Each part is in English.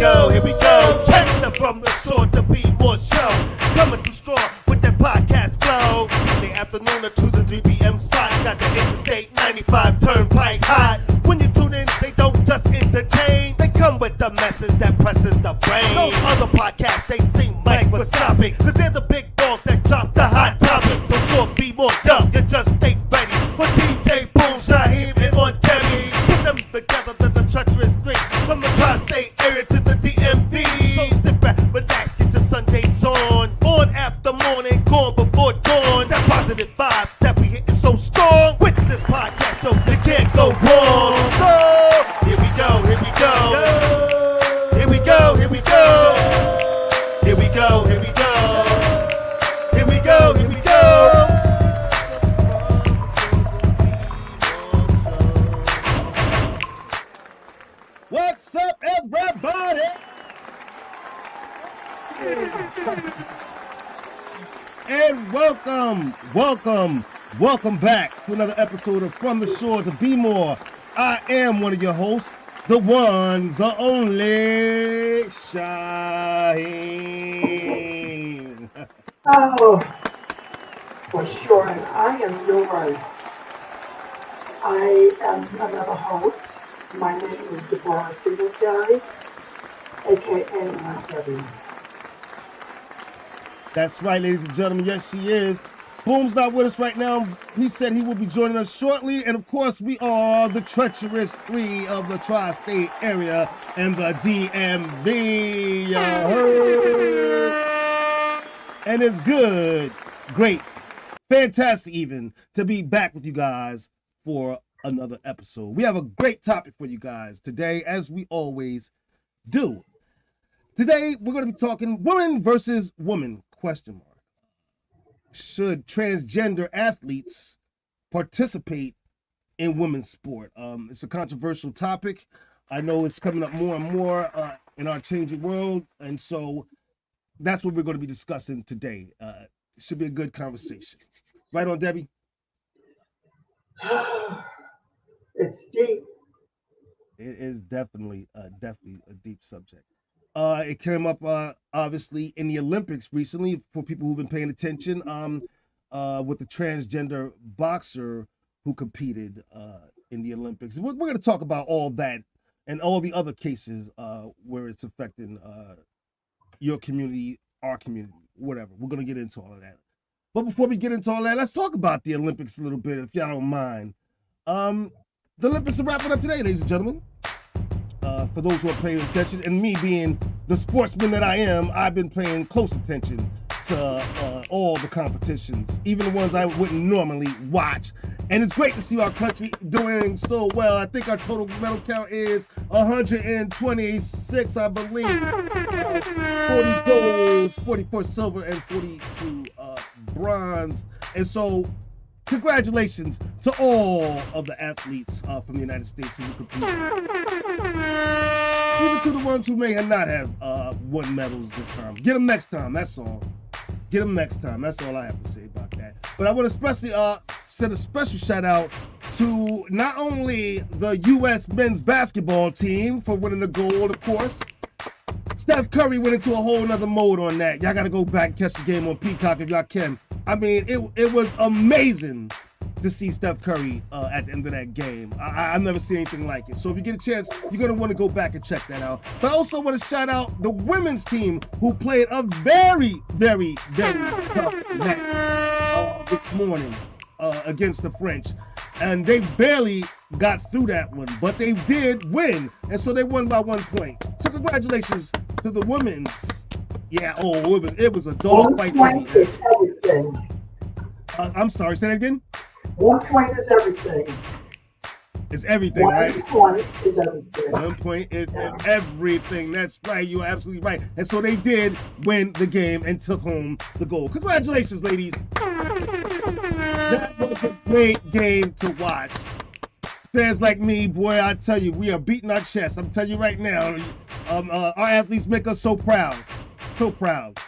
here we go. Check the From the Shore to Be More show. Coming through strong with that podcast flow. Sunday afternoon at 2 to 3 p.m. slot. Got the Interstate 95 Turnpike hot. When you tune in, they don't just entertain. They come with the message that presses the brain. Those other podcasts, they seem microscopic. Cause they're the big dogs that drop the hot topics. So sure, be more young, you just stay ready. For DJ Boom, Shaheem, and on Demi. Put them together, there's a treacherous three. From the tri-state area to the DMV. So sit back, relax, get your Sundays on. On after morning, gone before dawn. That positive vibe that we hitting so strong. With this podcast, so you can't go wrong. So, here we go, here we go. Here we go, here we go. Here we go, here we go. Here we go, here we go. What's up, everybody? And welcome back to another episode of From the Shore to Be More. I am one of your hosts, the one, the only, Shaheem. Oh, for sure, and I am yours. I am another host. My name is Deborah Singletary, a.k.a. Aunt Debbie. That's right, ladies and gentlemen. Yes, she is. Boom's not with us right now. He said he will be joining us shortly. And of course, we are the treacherous three of the tri-state area and the DMV. You heard? And it's good, great, fantastic even to be back with you guys for another episode. We have a great topic for you guys today, as we always do. Today, we're going to be talking woman versus woman, ? Should transgender athletes participate in women's sport? It's a controversial topic. I know it's coming up more and more in our changing world, and so that's what we're going to be discussing today. It should be a good conversation. Right on, Debbie? It's deep. It is definitely a deep subject. It came up obviously in the Olympics recently for people who've been paying attention with the transgender boxer who competed in the Olympics. We're going to talk about all that and all the other cases where it's affecting your community, our community, whatever. We're going to get into all of that. But before we get into all that, let's talk about the Olympics a little bit, if y'all don't mind. The Olympics are wrapping up today, ladies and gentlemen. For those who are paying attention, and me being the sportsman that I am, I've been paying close attention to all the competitions, even the ones I wouldn't normally watch. And it's great to see our country doing so well. I think our total medal count is 126, I believe. 40 golds, 44 silver, and 42 bronze. And so, congratulations to all of the athletes from the United States who competed. Even to the ones who may not have won medals this time. Get them next time, that's all. Get them next time, that's all I have to say about that. But I want to especially send a special shout out to not only the U.S. men's basketball team for winning the gold, of course. Steph Curry went into a whole nother mode on that. Y'all got to go back and catch the game on Peacock if y'all can. I mean, it was amazing to see Steph Curry at the end of that game. I've never seen anything like it. So if you get a chance, you're going to want to go back and check that out. But I also want to shout out the women's team who played a very, very, very tough match this morning against the French. And they barely got through that one, but they did win. And so they won by 1 point. So congratulations to the women's. Yeah, it was a dog fight. 1 point is everything. I'm sorry, say that again? 1 point is everything. It's everything, One right? point is everything. 1 point is everything. That's right. You're absolutely right. And so they did win the game and took home the gold. Congratulations, ladies. That was a great game to watch. Fans like me, boy, I tell you, we are beating our chests. I'm telling you right now, our athletes make us so proud. So proud.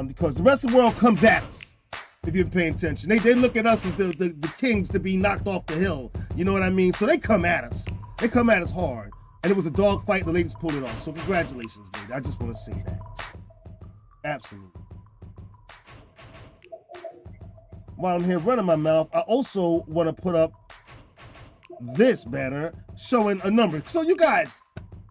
Because the rest of the world comes at us. If you're paying attention, they look at us as the kings to be knocked off the hill. You know what I mean? So they come at us. They come at us hard. And it was a dog fight. The ladies pulled it off. So congratulations, lady. I just want to say that. Absolutely. While I'm here running my mouth, I also want to put up this banner showing a number. So you guys,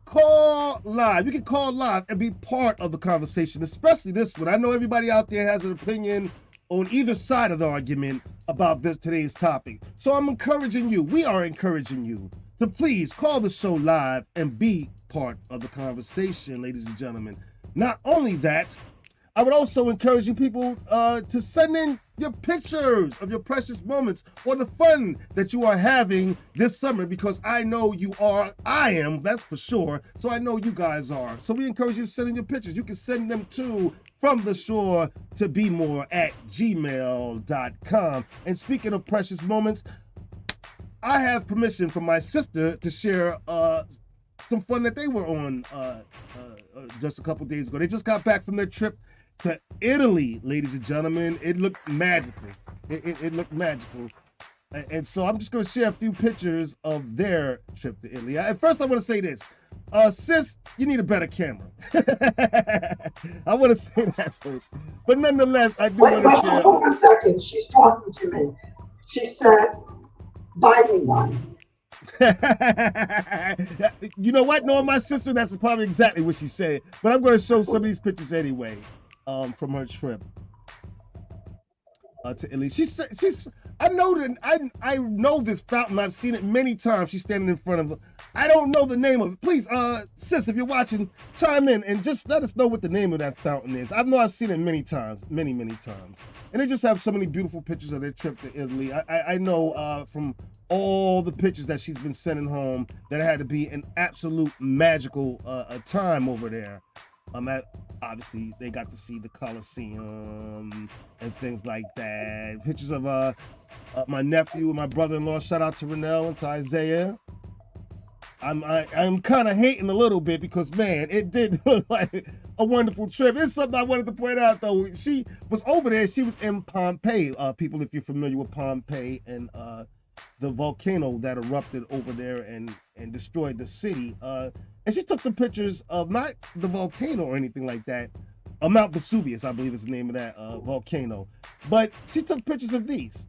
call live. You can call live and be part of the conversation, especially this one. I know everybody out there has an opinion on either side of the argument about today's topic. So I'm encouraging you, we are encouraging you to please call the show live and be part of the conversation, ladies and gentlemen. Not only that, I would also encourage you people to send in your pictures of your precious moments or the fun that you are having this summer, because I know you are, I am, that's for sure. So I know you guys are. So we encourage you to send in your pictures. You can send them to from the shore to be more at gmail.com. And speaking of precious moments, I have permission from my sister to share some fun that they were on just a couple days ago. They just got back from their trip to Italy, ladies and gentlemen. It looked magical. It looked magical. And so I'm just going to share a few pictures of their trip to Italy. At first, I want to say this. Sis, you need a better camera. I want to say that first. But nonetheless, I do want to share. Hold on a second. She's talking to me. She said, buy me one. You know what? Knowing my sister, that's probably exactly what she said. But I'm going to show some of these pictures anyway from her trip to Italy. I know this fountain. I've seen it many times. She's standing in front of it. I don't know the name of it. Please, sis, if you're watching, chime in and just let us know what the name of that fountain is. I know I've seen it many times, many times. And they just have so many beautiful pictures of their trip to Italy. I know from all the pictures that she's been sending home that it had to be an absolute magical time over there. Obviously, they got to see the Colosseum and things like that. Pictures of my nephew and my brother-in-law. Shout out to Renell and to Isaiah. I'm kind of hating a little bit because, man, it did look like a wonderful trip. It's something I wanted to point out, though. She was over there. She was in Pompeii. People, if you're familiar with Pompeii and the volcano that erupted over there and destroyed the city. And she took some pictures of not the volcano or anything like that. Mount Vesuvius, I believe is the name of that volcano. But she took pictures of these.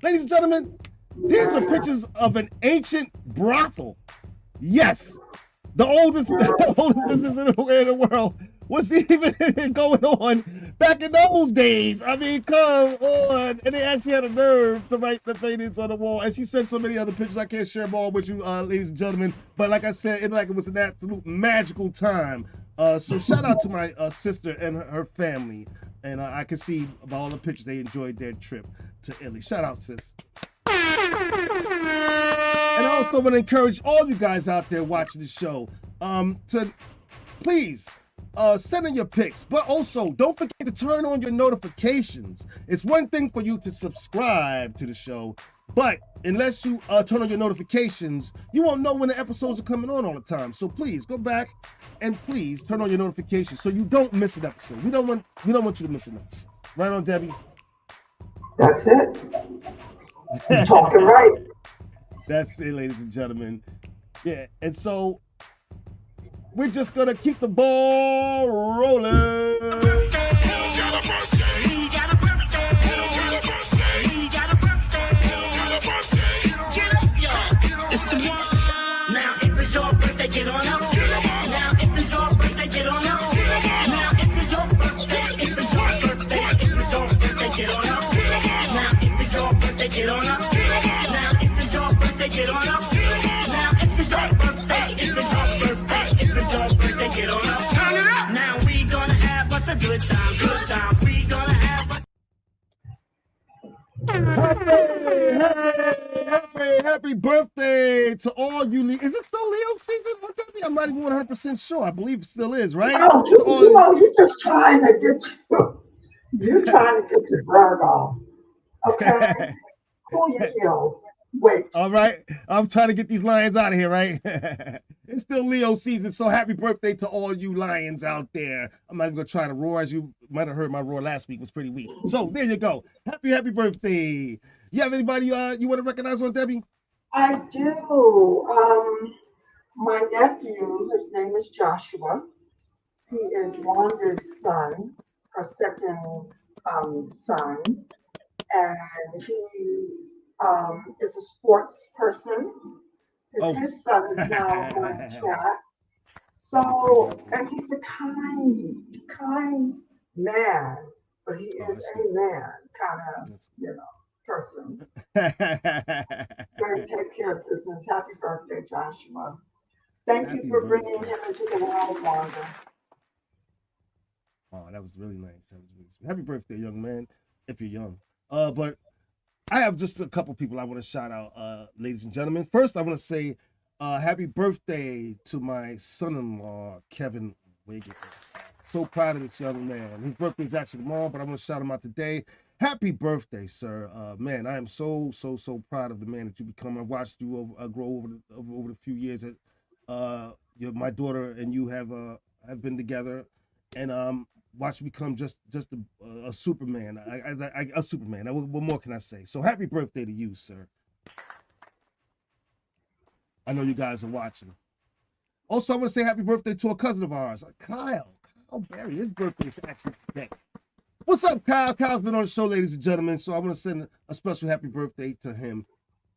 Ladies and gentlemen, these are pictures of an ancient brothel. Yes, the oldest business in the world. What's even going on back in those days? I mean, come on. And they actually had a nerve to write the paintings on the wall. And she sent so many other pictures. I can't share them all with you, ladies and gentlemen. But like I said, it was an absolute magical time. So shout out to my sister and her family. And I can see by all the pictures they enjoyed their trip to Italy. Shout out, sis. And I also want to encourage all you guys out there watching the show to please send in your pics, but also don't forget to turn on your notifications. It's one thing for you to subscribe to the show, but unless you turn on your notifications, you won't know when the episodes are coming on all the time. So please go back and please turn on your notifications so you don't miss an episode. We don't want you to miss an episode. Right on, Debbie? That's it. You're talking right. That's it, ladies and gentlemen. Yeah, and so we're just gonna keep the ball rolling. It's the one. Now if it's your birthday, get on up. Now if it's your birthday, get on up. Now if it's your birthday, if it's your birthday, if it's your birthday, get on up. Now if it's your birthday, get on up. Now if it's your birthday, get on up. Now if it's your birthday, if it's your birthday, if it's your birthday, get on up. Turn it up. Now we gonna have us a good time, good time. We gonna have us. Happy birthday to all you. Is it still Leo season? I'm not even 100% sure. I believe it still is, right? Oh, you're just trying to get you're trying to get your Virgo. Okay. Pull your heels. Wait. All right. I'm trying to get these lions out of here, right? It's still Leo season, so happy birthday to all you lions out there. I'm not even going to try to roar. As you might have heard, my roar last week was pretty weak. So there you go. Happy birthday. You have anybody you want to recognize on, Debbie? I do. My nephew, his name is Joshua. He is Wanda's son, her second son, and he is a sports person. Oh. His son is now running track. So, and he's a kind man, but he Oh, is that's a man kind of, That's person. good. Very take care of business. Happy birthday, Joshua. Thank you Happy for bringing birthday. him into the world, Wanda. Oh, that was really nice. That was really sweet. Happy birthday, young man, if you're young. But I have just a couple people I want to shout out, ladies and gentlemen. First, I want to say happy birthday to my son-in-law, Kevin Wiggins. So proud of this young man. His birthday is actually tomorrow, but I'm going to shout him out today. Happy birthday, sir. Man, I am so proud of the man that you become. I've watched you grow over the few years that my daughter and you have been together, and watch you become just a Superman. A Superman. What more can I say? So happy birthday to you, sir. I know you guys are watching. Also, I want to say happy birthday to a cousin of ours, Kyle Berry. His birthday is actually today. What's up, Kyle? Kyle's been on the show, ladies and gentlemen, so I want to send a special happy birthday to him,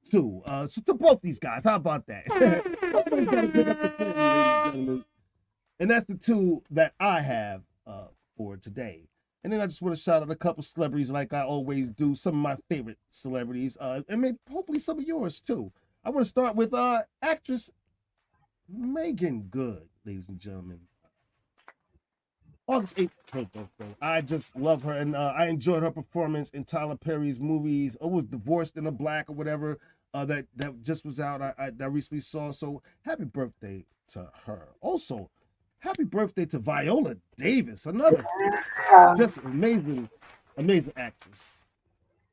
too. So to both these guys, how about that? Somebody's got to pick up the phone, ladies and gentlemen. And that's the two that I have for today. And then I just want to shout out a couple celebrities like I always do, some of my favorite celebrities, and maybe hopefully some of yours, too. I want to start with actress Megan Good, ladies and gentlemen. August 8th, her birthday. I just love her, and I enjoyed her performance in Tyler Perry's movies. It was Divorced in the Black or whatever that just was out. I recently saw. So happy birthday to her. Also, happy birthday to Viola Davis, another just amazing actress.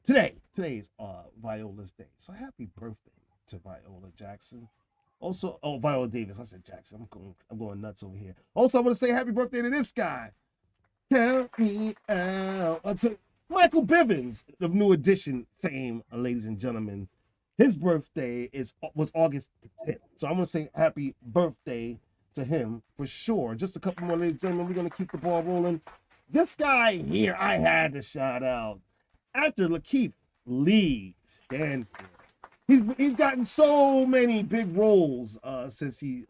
Today is Viola's day. So happy birthday to Viola Jackson. Also, Viola Davis. I said Jackson. I'm going nuts over here. Also, I want to say happy birthday to this guy. Count me out. To Michael Bivins of New Edition fame, ladies and gentlemen. His birthday was August 10th. So I want to say happy birthday to him for sure. Just a couple more, ladies and gentlemen. We're going to keep the ball rolling. This guy here, I had to shout out. Actor Lakeith Lee Stanfield. He's gotten so many big roles since he's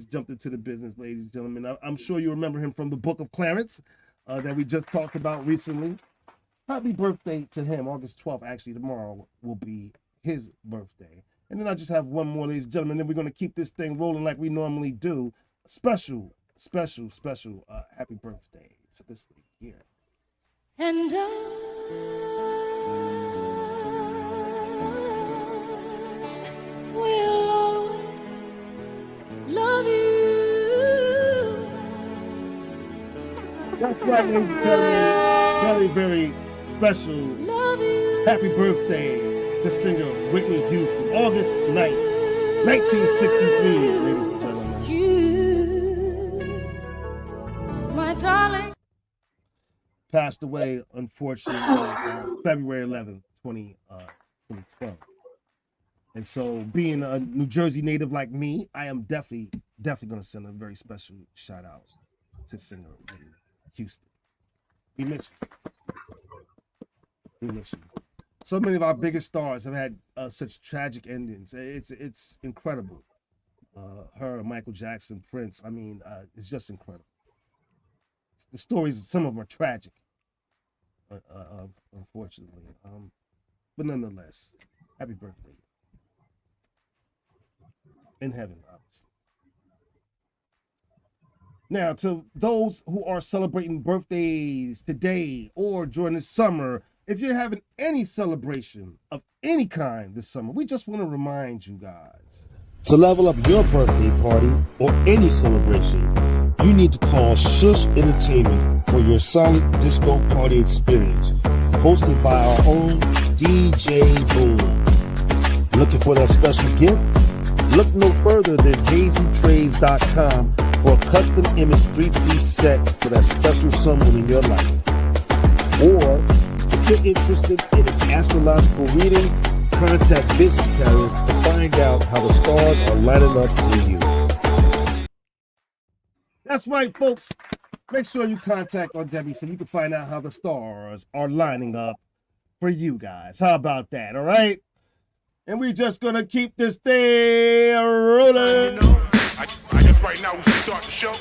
jumped into the business, ladies and gentlemen. I'm sure you remember him from the Book of Clarence that we just talked about recently. Happy birthday to him. August 12th, actually, tomorrow will be his birthday. And then I just have one more, ladies and gentlemen. Then we're going to keep this thing rolling like we normally do. Special happy birthday to this lady here. And will always love you. That's right, ladies and gentlemen. Very special Love you. happy birthday to singer Whitney Houston. August 9th, 1963, ladies and gentlemen. You, my darling. Passed away, unfortunately, February 11th, 2012. And so, being a New Jersey native like me, I am definitely going to send a very special shout out to singer Whitney Houston. We miss you. So many of our biggest stars have had such tragic endings. It's incredible. Her, Michael Jackson, Prince. I mean, it's just incredible. The stories, some of them are tragic, unfortunately. But nonetheless, happy birthday. In heaven, obviously. Now, to those who are celebrating birthdays today or during the summer, if you're having any celebration of any kind this summer, we just want to remind you guys. To level up your birthday party or any celebration, you need to call Shush Entertainment for your solid disco party experience, hosted by our own DJ Boom. Looking for that special gift? Look no further than jayztrades.com for a custom image 3-piece set for that special someone in your life. Or, if you're interested in an astrological reading, contact business carriers to find out how the stars are lining up for you. That's right, folks. Make sure you contact Aunt Debbie so you can find out how the stars are lining up for you guys. How about that? All right. And we just gonna keep this thing rolling. You know, I guess right now we should start the show.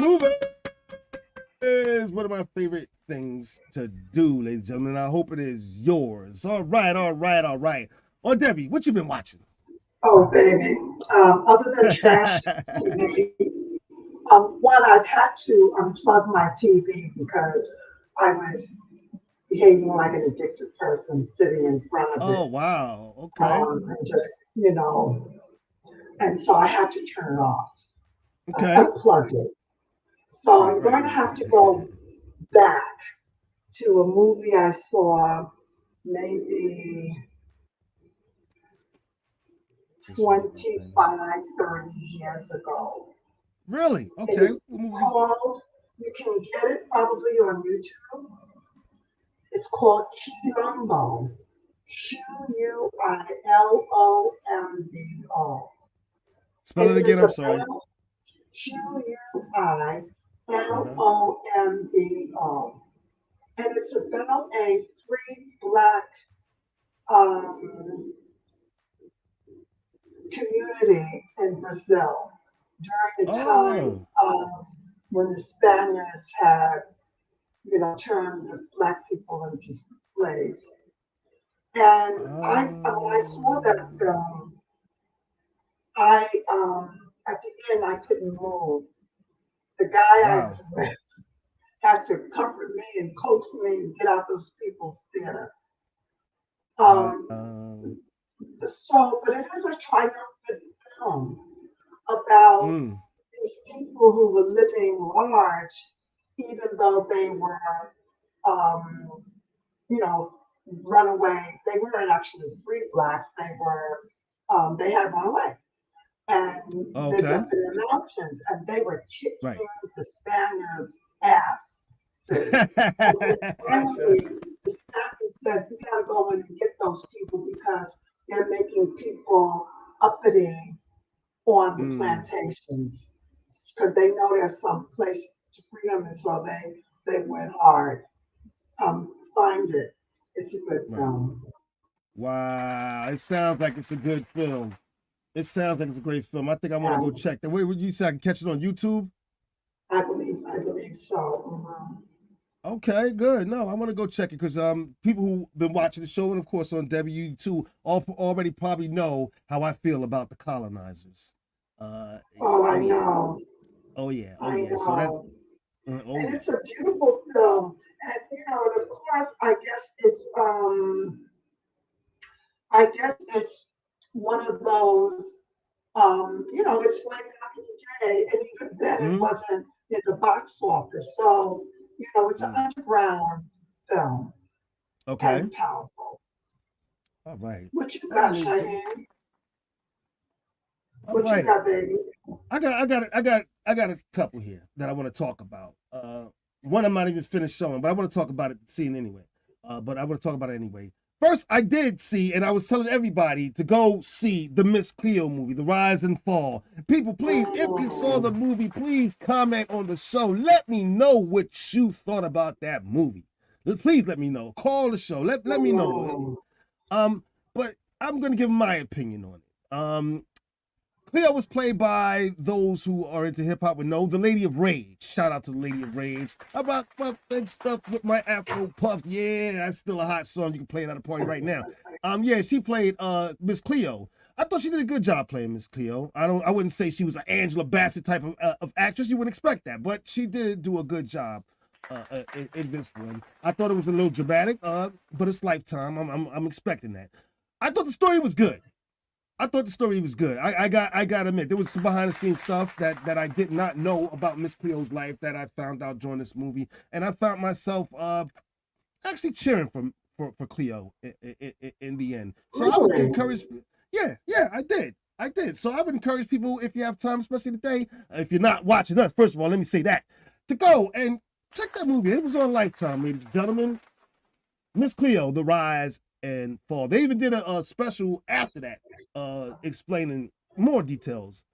Moving is one of my favorite things to do, ladies and gentlemen. I hope it is yours. All right. Oh, Debbie, what you been watching? Oh, baby. Other than trash TV, one, I've had to unplug my TV because I was behaving like an addicted person sitting in front of it. Oh, wow. Okay. And just, and so I had to turn it off. Okay. Unplug it. So I'm going to have to go back to a movie I saw maybe 25, 30 years ago. Really? Okay. It's called, you can get it probably on YouTube. It's called Quilombo. Quilombo. Spell it again, I'm sorry. Quilombo. And it's about a free Black community in Brazil during the time of when the Spaniards had, turned the Black people into slaves. And when I saw that film, at the end, I couldn't move. The guy I was with had to comfort me and coax me and get out those people's theater. But it is a triumphant film about these people who were living large, even though they were, runaway. They weren't actually free Blacks. They were, they had run away and lived up in the mountains, and they were kicking the Spaniards' ass. And finally, the Spaniards said, "We got to go in and get those people because they're making people uppity on the plantations because they know there's some place to freedom, and so they went hard. Find it. It's a good film." Wow, it sounds like it's a good film. It sounds like it's a great film. I think I want to go check that. Wait, you said I can catch it on YouTube? I believe so. Okay, good. No, I want to go check it because people who've been watching the show and of course on W2 already probably know how I feel about the colonizers. I know. Oh yeah. I know. So that. And it's a beautiful film, and and of course, I guess it's one of those. It's like back in the day, and even then it wasn't in the box office. So it's an underground film. Okay. And powerful. All right. What you got, Cheyenne? What you got, baby? I got a couple here that I want to talk about. One I'm not even finished showing, but I want to talk about it, seeing anyway. But I want to talk about it anyway. First, I did see, and I was telling everybody to go see the Miss Cleo movie, The Rise and Fall. People, please, if you saw the movie, please comment on the show. Let me know what you thought about that movie. Please let me know. Call the show. Let me know. But I'm gonna give my opinion on it. Cleo was played by those who are into hip hop would know, the Lady of Rage. Shout out to the Lady of Rage. I rock my and stuff with my Afro puffs. Yeah, that's still a hot song. You can play it at a party right now. Yeah, she played Miss Cleo. I thought she did a good job playing Miss Cleo. I wouldn't say she was an Angela Bassett type of actress. You wouldn't expect that, but she did do a good job in this one. I thought it was a little dramatic, but it's Lifetime. I'm expecting that. I thought the story was good. I thought the story was good. I got to admit, there was some behind the scenes stuff that I did not know about Miss Cleo's life that I found out during this movie, and I found myself actually cheering for Cleo in the end. So I would encourage, yeah, I did. So I would encourage people, if you have time, especially today, if you're not watching us, first of all, let me say that, to go and check that movie. It was on Lifetime, ladies and gentlemen. Miss Cleo, The Rise and Fall. They even did a special after that, explaining more details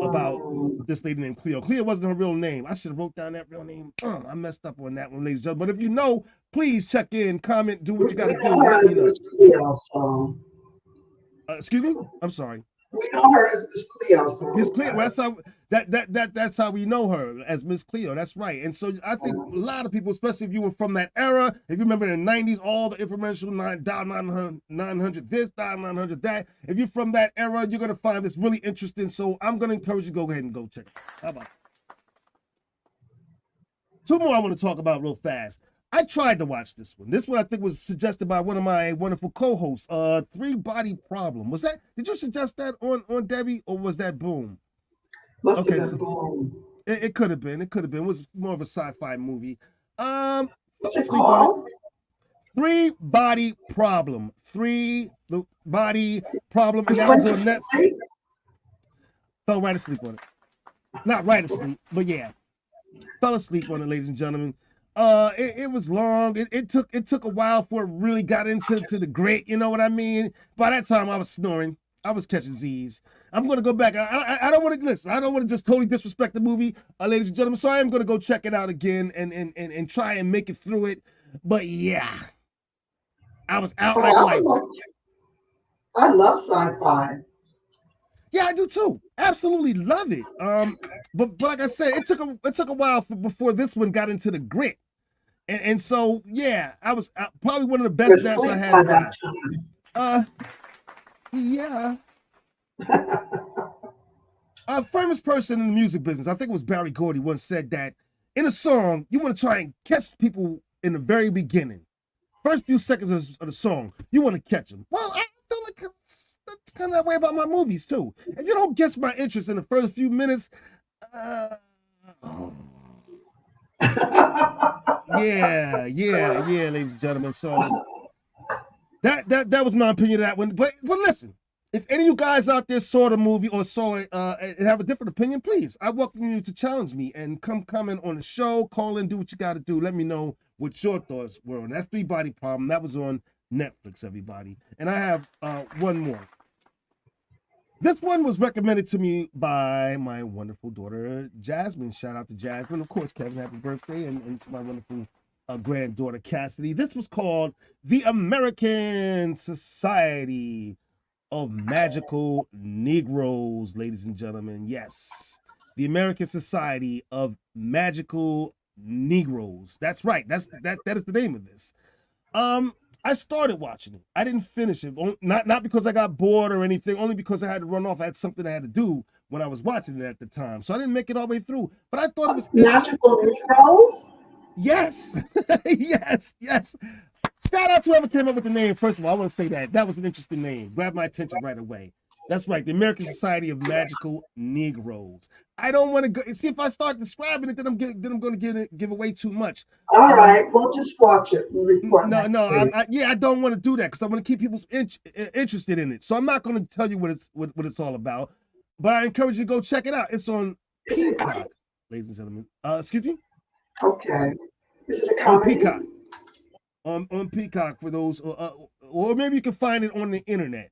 about this lady named Cleo. Cleo wasn't her real name. I should have wrote down that real name. I messed up on that one, ladies and gentlemen. But if you know, please check in, comment, do what you got to do. Let me know. Cleo, so. Excuse me? I'm sorry. We know her as Miss Cleo. So Miss Cleo. That's how we know her, as Miss Cleo. That's right. And so I think a lot of people, especially if you were from that era, if you remember in the 90s, all the infomercial, dial 900 this, dial 900 that. If you're from that era, you're gonna find this really interesting. So I'm gonna encourage you to go ahead and go check it. How about that? Two more I want to talk about real fast. I tried to watch this one. This one I think was suggested by one of my wonderful co-hosts. Three Body Problem. Was that? Did you suggest that on Debbie, or was that Boom? Okay, so Boom. It could have been. It could have been. It was more of a sci-fi movie. What's it called? Three Body Problem. Three Body Problem, and that was on Netflix. Fell right asleep on it. Not right asleep, but yeah, fell asleep on it, ladies and gentlemen. It was long. It took a while before it really got into the grit. You know what I mean? By that time, I was snoring. I was catching Z's. I'm gonna go back. I don't want to listen. I don't want to just totally disrespect the movie, ladies and gentlemen. So I am gonna go check it out again and try and make it through it. But yeah, I was out like light. I love sci-fi. Yeah, I do too. Absolutely love it. But like I said, it took a while before this one got into the grit, and so yeah, I was probably one of the best naps I had in yeah. A famous person in the music business, I think it was Barry Gordy, once said that in a song you want to try and catch people in the very beginning, first few seconds of the song. You want to catch them. Well, I feel like that's kind of that way about my movies too. If you don't catch my interest in the first few minutes, yeah, ladies and gentlemen. So that was my opinion of that one. But listen, if any of you guys out there saw the movie or saw it and have a different opinion, please, I welcome you to challenge me and come comment on the show, call in, do what you got to do. Let me know what your thoughts were on that. Three Body Problem. That was on Netflix, everybody. And I have one more. This one was recommended to me by my wonderful daughter, Jasmine. Shout out to Jasmine. Of course, Kevin, happy birthday. And to my wonderful granddaughter, Cassidy. This was called The American Society of Magical Negroes, ladies and gentlemen. Yes, The American Society of Magical Negroes. That's right. That is the name of this. I started watching it. I didn't finish it. Not because I got bored or anything, only because I had to run off. I had something I had to do when I was watching it at the time. So I didn't make it all the way through. But I thought it was Magical Negroes? Yes. yes. Shout out to whoever came up with the name. First of all, I want to say that was an interesting name. Grabbed my attention right away. That's right, the American Society of Magical Negroes. I don't want to go see if I start describing it, then I'm going to give away too much. All right, we'll just watch it. I don't want to do that because I want to keep people interested in it. So I'm not going to tell you what it's all about, but I encourage you to go check it out. It's on Peacock, ladies and gentlemen. Excuse me. Okay. Is it a comedy? On Peacock. On Peacock for those, or maybe you can find it on the internet.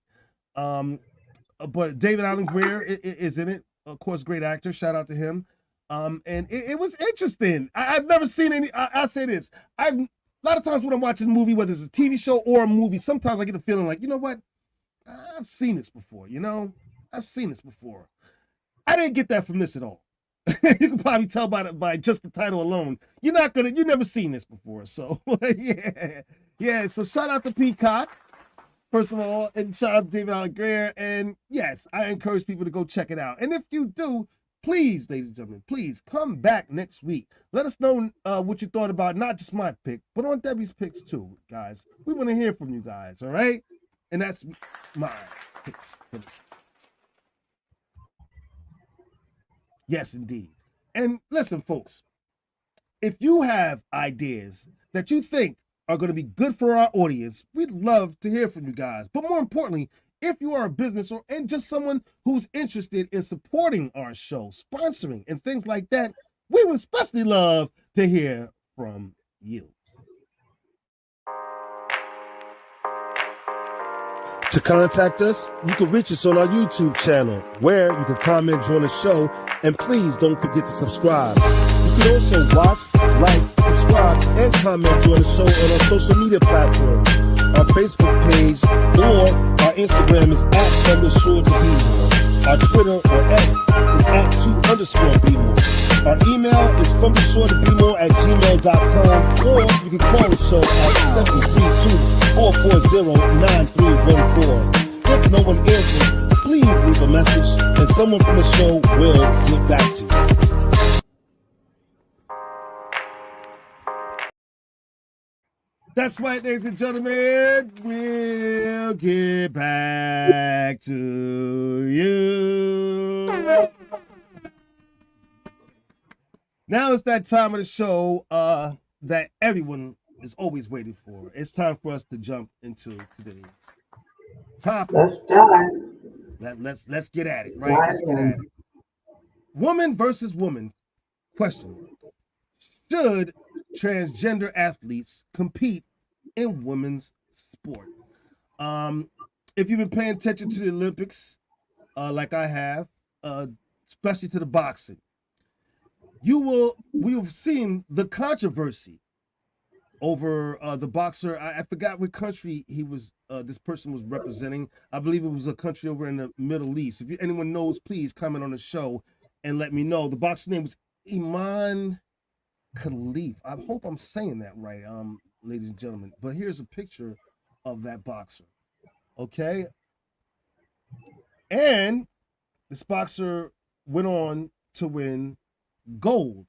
But David Allen Greer is in it. Of course, great actor. Shout out to him. And it was interesting. I've never seen any. I say this. A lot of times when I'm watching a movie, whether it's a TV show or a movie, sometimes I get a feeling like, you know what? I've seen this before. I've seen this before. I didn't get that from this at all. You can probably tell by just the title alone. You've never seen this before. So yeah. So shout out to Peacock, first of all, and shout out to David Allen Greer. And yes, I encourage people to go check it out. And if you do, please, ladies and gentlemen, please come back next week. Let us know what you thought about not just my pick, but on Debbie's picks too, guys. We want to hear from you guys, all right? And that's mine. Peace. Yes, indeed. And listen, folks, if you have ideas that you think are going to be good for our audience, we'd love to hear from you guys. But more importantly, if you are a business and just someone who's interested in supporting our show, sponsoring, and things like that, we would especially love to hear from you. To contact us, you can reach us on our YouTube channel, where you can comment during the show, and please don't forget to subscribe. You can also watch, like, subscribe, and comment during the show on our social media platforms, our Facebook page, or our Instagram is @From the Shore to Be More. Our Twitter or X is @2_BeMore. Our email is fromtheshore@gmail.com, or you can call the show at 732-440-9314. If no one answers, please leave a message and someone from the show will get back to you. That's right, ladies and gentlemen. We'll get back to you. Now it's that time of the show that everyone is always waiting for. It's time for us to jump into today's topic. Let's do it. Let's get at it, right? Let's get at it. Woman versus woman. Question: should transgender athletes compete in women's sport? If you've been paying attention to the Olympics, like I have, especially to the boxing, we have seen the controversy over the boxer. I forgot what country he was. This person was representing. I believe it was a country over in the Middle East. If anyone knows, please comment on the show and let me know. The boxer's name was Iman Khalif. I hope I'm saying that right, ladies and gentlemen. But here's a picture of that boxer. Okay. And this boxer went on to win gold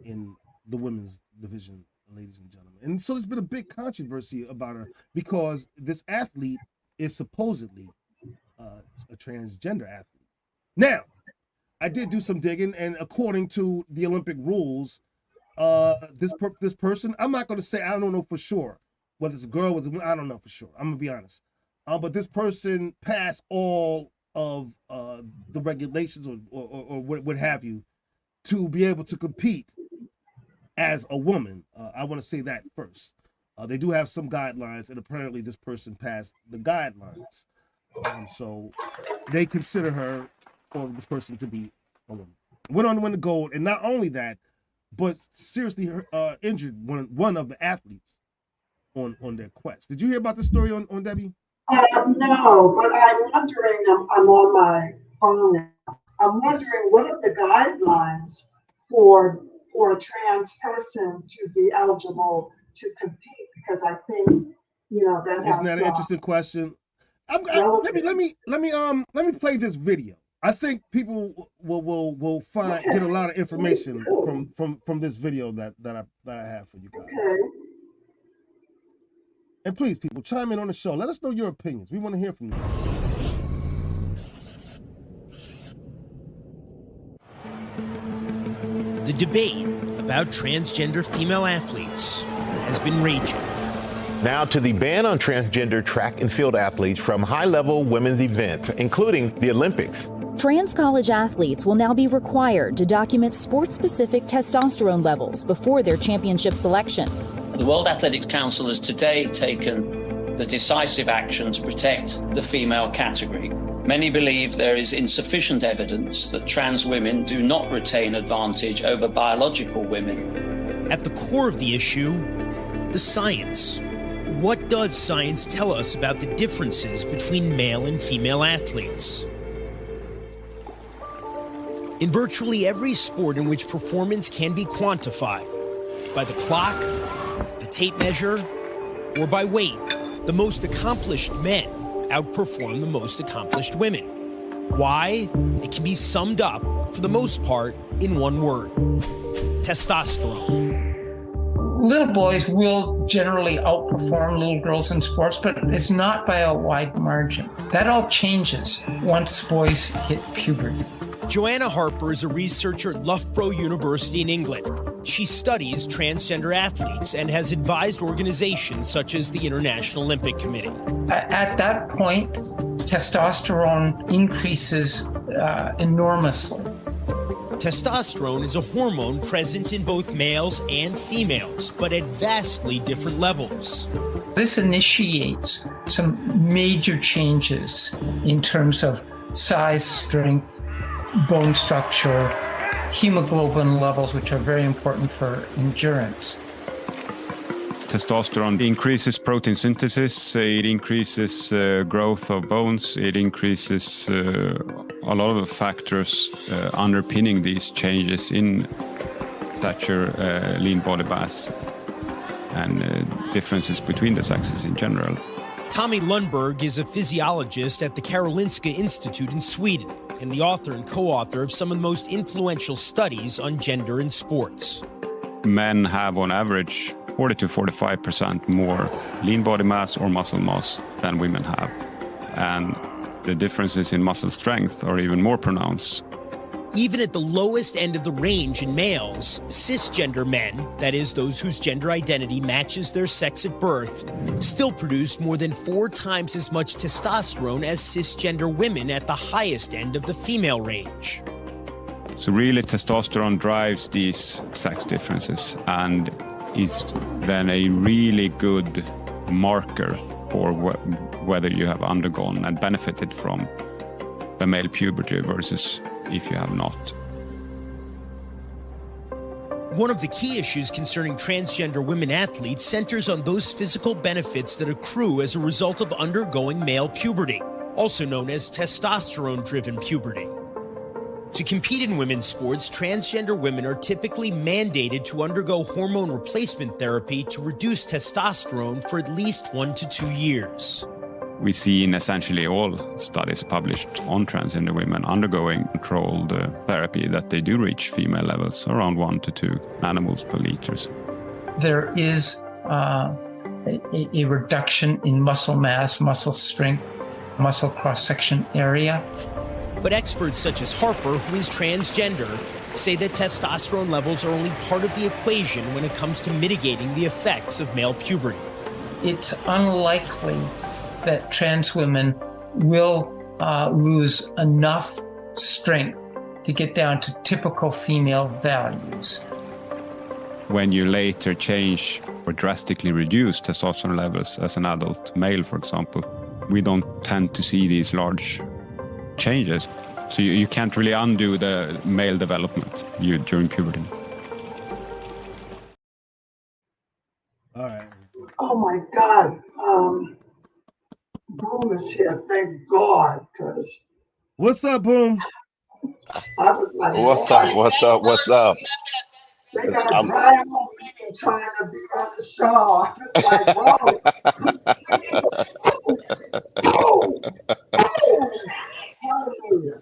in the women's division, ladies and gentlemen. And so there's been a big controversy about her because this athlete is supposedly a transgender athlete. Now, I did do some digging, and according to the Olympic rules, this person, I'm not going to say, I don't know for sure whether it's a girl, I don't know for sure. I'm going to be honest. But this person passed all of the regulations or what have you to be able to compete as a woman. I want to say that first. They do have some guidelines, and apparently this person passed the guidelines. So they consider her or this person to be a woman. Went on to win the gold, and not only that, but seriously injured one of the athletes on their quest. Did you hear about the story on Debbie? No, but I'm wondering, I'm on my phone now. I'm wondering, what are the guidelines for a trans person to be eligible to compete? Because I think, that isn't that an interesting question? Let me play this video. I think people will get a lot of information from this video that I have for you guys. Okay. And please, people, chime in on the show. Let us know your opinions. We want to hear from you. The debate about transgender female athletes has been raging. Now to the ban on transgender track and field athletes from high-level women's events, including the Olympics. Trans college athletes will now be required to document sport-specific testosterone levels before their championship selection. The World Athletics Council has today taken the decisive action to protect the female category. Many believe there is insufficient evidence that trans women do not retain advantage over biological women. At the core of the issue, the science. What does science tell us about the differences between male and female athletes? In virtually every sport in which performance can be quantified, by the clock, the tape measure, or by weight, the most accomplished men outperform the most accomplished women. Why? It can be summed up, for the most part, in one word: testosterone. Little boys will generally outperform little girls in sports, but it's not by a wide margin. That all changes once boys hit puberty. Joanna Harper is a researcher at Loughborough University in England. She studies transgender athletes and has advised organizations such as the International Olympic Committee. At that point, testosterone increases enormously. Testosterone is a hormone present in both males and females, but at vastly different levels. This initiates some major changes in terms of size, strength, bone structure, hemoglobin levels, which are very important for endurance. Testosterone increases protein synthesis, it increases growth of bones, it increases a lot of the factors underpinning these changes in stature, lean body mass, and differences between the sexes in general. Tommy Lundberg is a physiologist at the Karolinska Institute in Sweden and the author and co-author of some of the most influential studies on gender in sports. Men have on average 40 to 45% more lean body mass or muscle mass than women have. And the differences in muscle strength are even more pronounced. Even at the lowest end of the range in males, cisgender men, that is, those whose gender identity matches their sex at birth, still produce more than 4 times as much testosterone as cisgender women at the highest end of the female range. So really, testosterone drives these sex differences and is then a really good marker for whether you have undergone and benefited from the male puberty versus if you have not. One of the key issues concerning transgender women athletes centers on those physical benefits that accrue as a result of undergoing male puberty, also known as testosterone-driven puberty. To compete in women's sports, transgender women are typically mandated to undergo hormone replacement therapy to reduce testosterone for at least 1 to 2 years. We see in essentially all studies published on transgender women undergoing controlled therapy that they do reach female levels around 1 to 2 nanomoles per liters. There is a reduction in muscle mass, muscle strength, muscle cross-section area. But experts such as Harper, who is transgender, say that testosterone levels are only part of the equation when it comes to mitigating the effects of male puberty. It's unlikely that trans women will lose enough strength to get down to typical female values. When you later change or drastically reduce testosterone levels as an adult male, for example, we don't tend to see these large changes. So you can't really undo the male development during puberty. All right. Oh my God. Boom is here, thank God, because what's up, Boom? I was like, What's up? They got dry on me trying to be on the show. I was like, whoa. Hallelujah.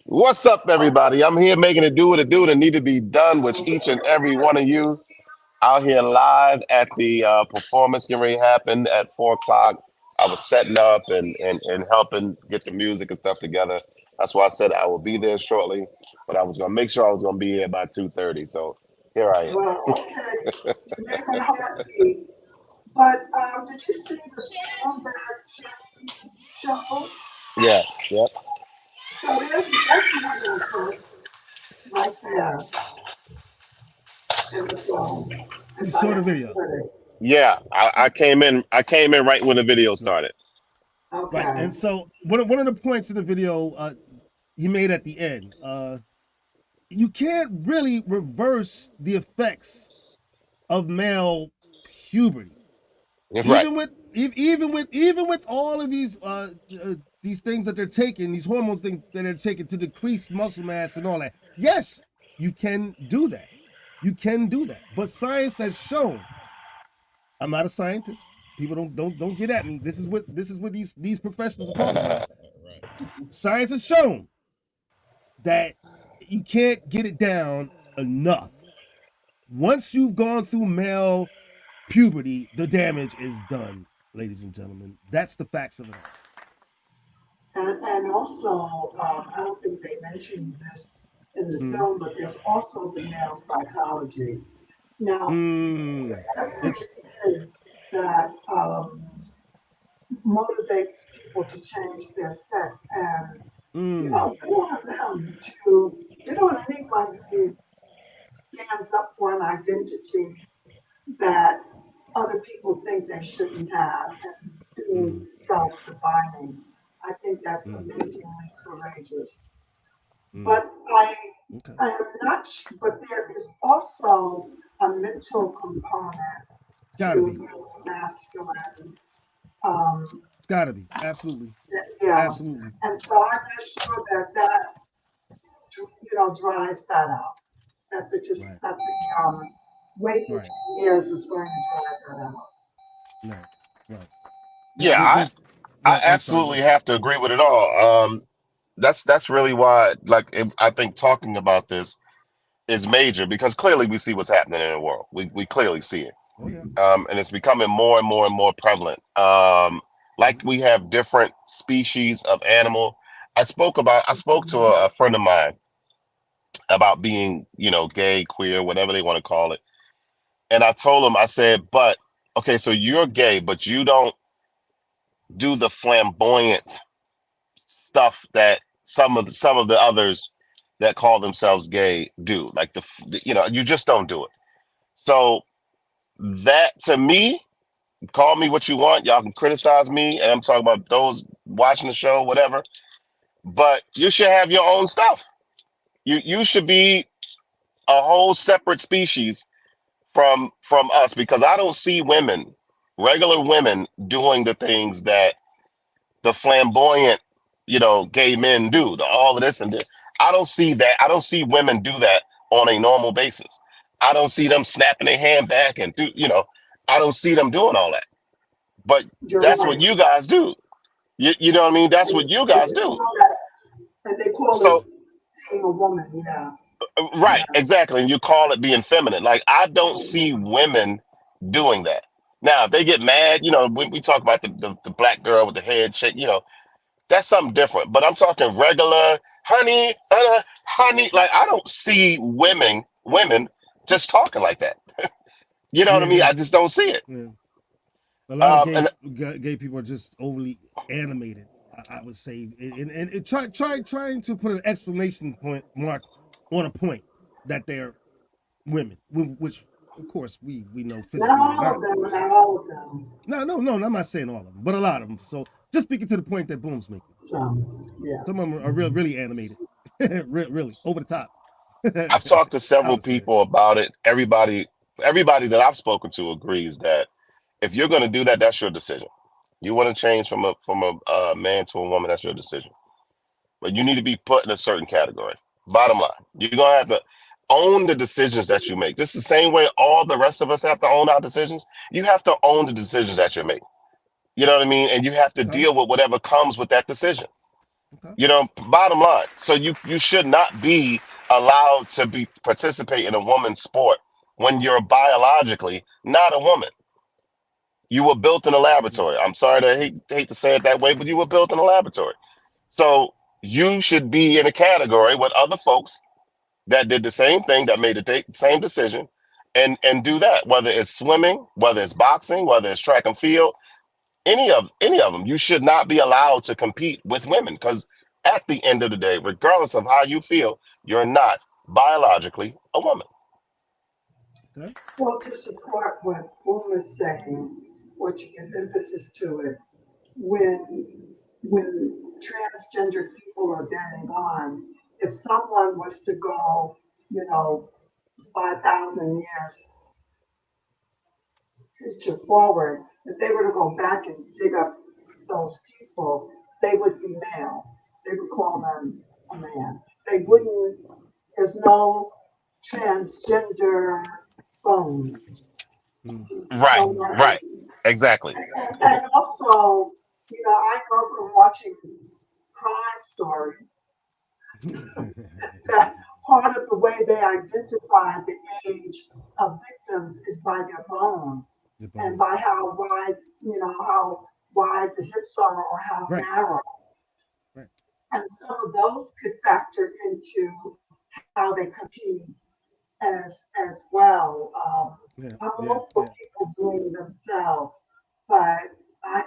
What's up, everybody? I'm here making it do what it do that need to be done with each and every one of you out here live at the performance getting ready to happen at 4 o'clock. I was setting up and helping get the music and stuff together. That's why I said I will be there shortly, but I was going to make sure I was going to be here by 2:30. So here I am. Well, okay. You made my heart beat. But did you see the Throwback show? Yeah, yep. So that's one first, right there. In the film. You saw the video. Yeah, I came in right when the video started. Okay. Right, and so one of the points in the video he made at the end, you can't really reverse the effects of male puberty. Right. Even with all of these things that they're taking, these hormones things that they're taking to decrease muscle mass and all that. Yes, you can do that. You can do that. But science has shown. I'm not a scientist. People don't get at me. This is what these professionals are talking about. Science has shown that you can't get it down enough. Once you've gone through male puberty, the damage is done, ladies and gentlemen. That's the facts of it all. And also, I don't think they mentioned this in the film, but there's also the male psychology. Now, whatever it is that motivates people to change their sex, and you know, good on them to, good on anyone who stands up for an identity that other people think they shouldn't have and being self-defining. I think that's amazingly courageous. But I am not, but there is also a mental component to being masculine. It's gotta be. Absolutely. Yeah. Absolutely. And so I'm not sure that that, drives that out. That the waiting 2 years is going to drive that out. Right. Yeah, I absolutely have to agree with it all. That's really why, like, I think talking about this is major because clearly we see what's happening in the world. We clearly see it, and it's becoming more and more and more prevalent. Like we have different species of animal. I spoke to a friend of mine about being, gay, queer, whatever they want to call it, and I told him, I said, but okay, so you're gay, but you don't do the flamboyant stuff that some of the others that call themselves gay do. Like you just don't do it. So that, to me, call me what you want. Y'all can criticize me, and I'm talking about those watching the show, whatever. But you should have your own stuff. You should be a whole separate species from us, because I don't see regular women, doing the things that the flamboyant, gay men do, all of this and this. I don't see that. I don't see women do that on a normal basis. I don't see them snapping their hand back and I don't see them doing all that. But that's what you guys do. You know what I mean? That's what you guys do. And they call So, it being a woman, yeah. Right, exactly. And you call it being feminine. Like, I don't see women doing that. Now, if they get mad, when we talk about the black girl with the head shake, that's something different. But I'm talking regular, honey, honey. Like, I don't see women just talking like that. You know what I mean? I just don't see it. Yeah. A lot of gay people are just overly animated, I would say, and trying to put an exclamation point mark on a point that they're women, which of course we know physically. Not all of them. Not all of them. No, I'm not saying all of them, but a lot of them. So just speaking to the point that Boom's making. Some of them are really animated, really over the top. I've talked to several people about it. Everybody that I've spoken to agrees that if you're going to do that, that's your decision. You want to change from a man to a woman, that's your decision. But you need to be put in a certain category. Bottom line, you're going to have to own the decisions that you make. This is the same way all the rest of us have to own our decisions. You have to own the decisions that you're making. You know what I mean? And you have to deal with whatever comes with that decision. Bottom line. So you should not be allowed to participate in a woman's sport when you're biologically not a woman. You were built in a laboratory. I'm sorry to hate to say it that way, but you were built in a laboratory. So you should be in a category with other folks that did the same thing, that made the same decision, and do that. Whether it's swimming, whether it's boxing, whether it's track and field, any of them, you should not be allowed to compete with women, because at the end of the day, regardless of how you feel, you're not biologically a woman. Okay. Well, to support what Boom is saying, or to give emphasis to it, when transgender people are dead and gone, if someone was to go, 5,000 years future forward, if they were to go back and dig up those people, they would be male. They would call them a man. They wouldn't, there's no transgender bones. Right. Exactly. And also, I know from watching crime stories that part of the way they identify the age of victims is by their bones. and by how wide, how wide the hips are or how narrow. Right. And some of those could factor into how they compete as well. I'm all for people doing themselves, but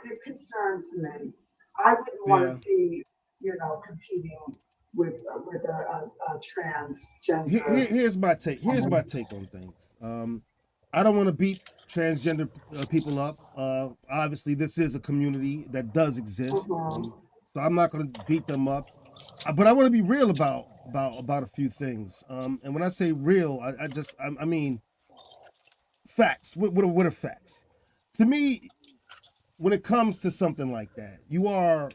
it concerns me. I wouldn't want to be, competing with a transgender. Here's my take. Here's my take on things. I don't want to beat transgender people up. Obviously, this is a community that does exist, so I'm not going to beat them up. But I want to be real about a few things. And when I say real, I mean facts. What are facts? To me, when it comes to something like that, you are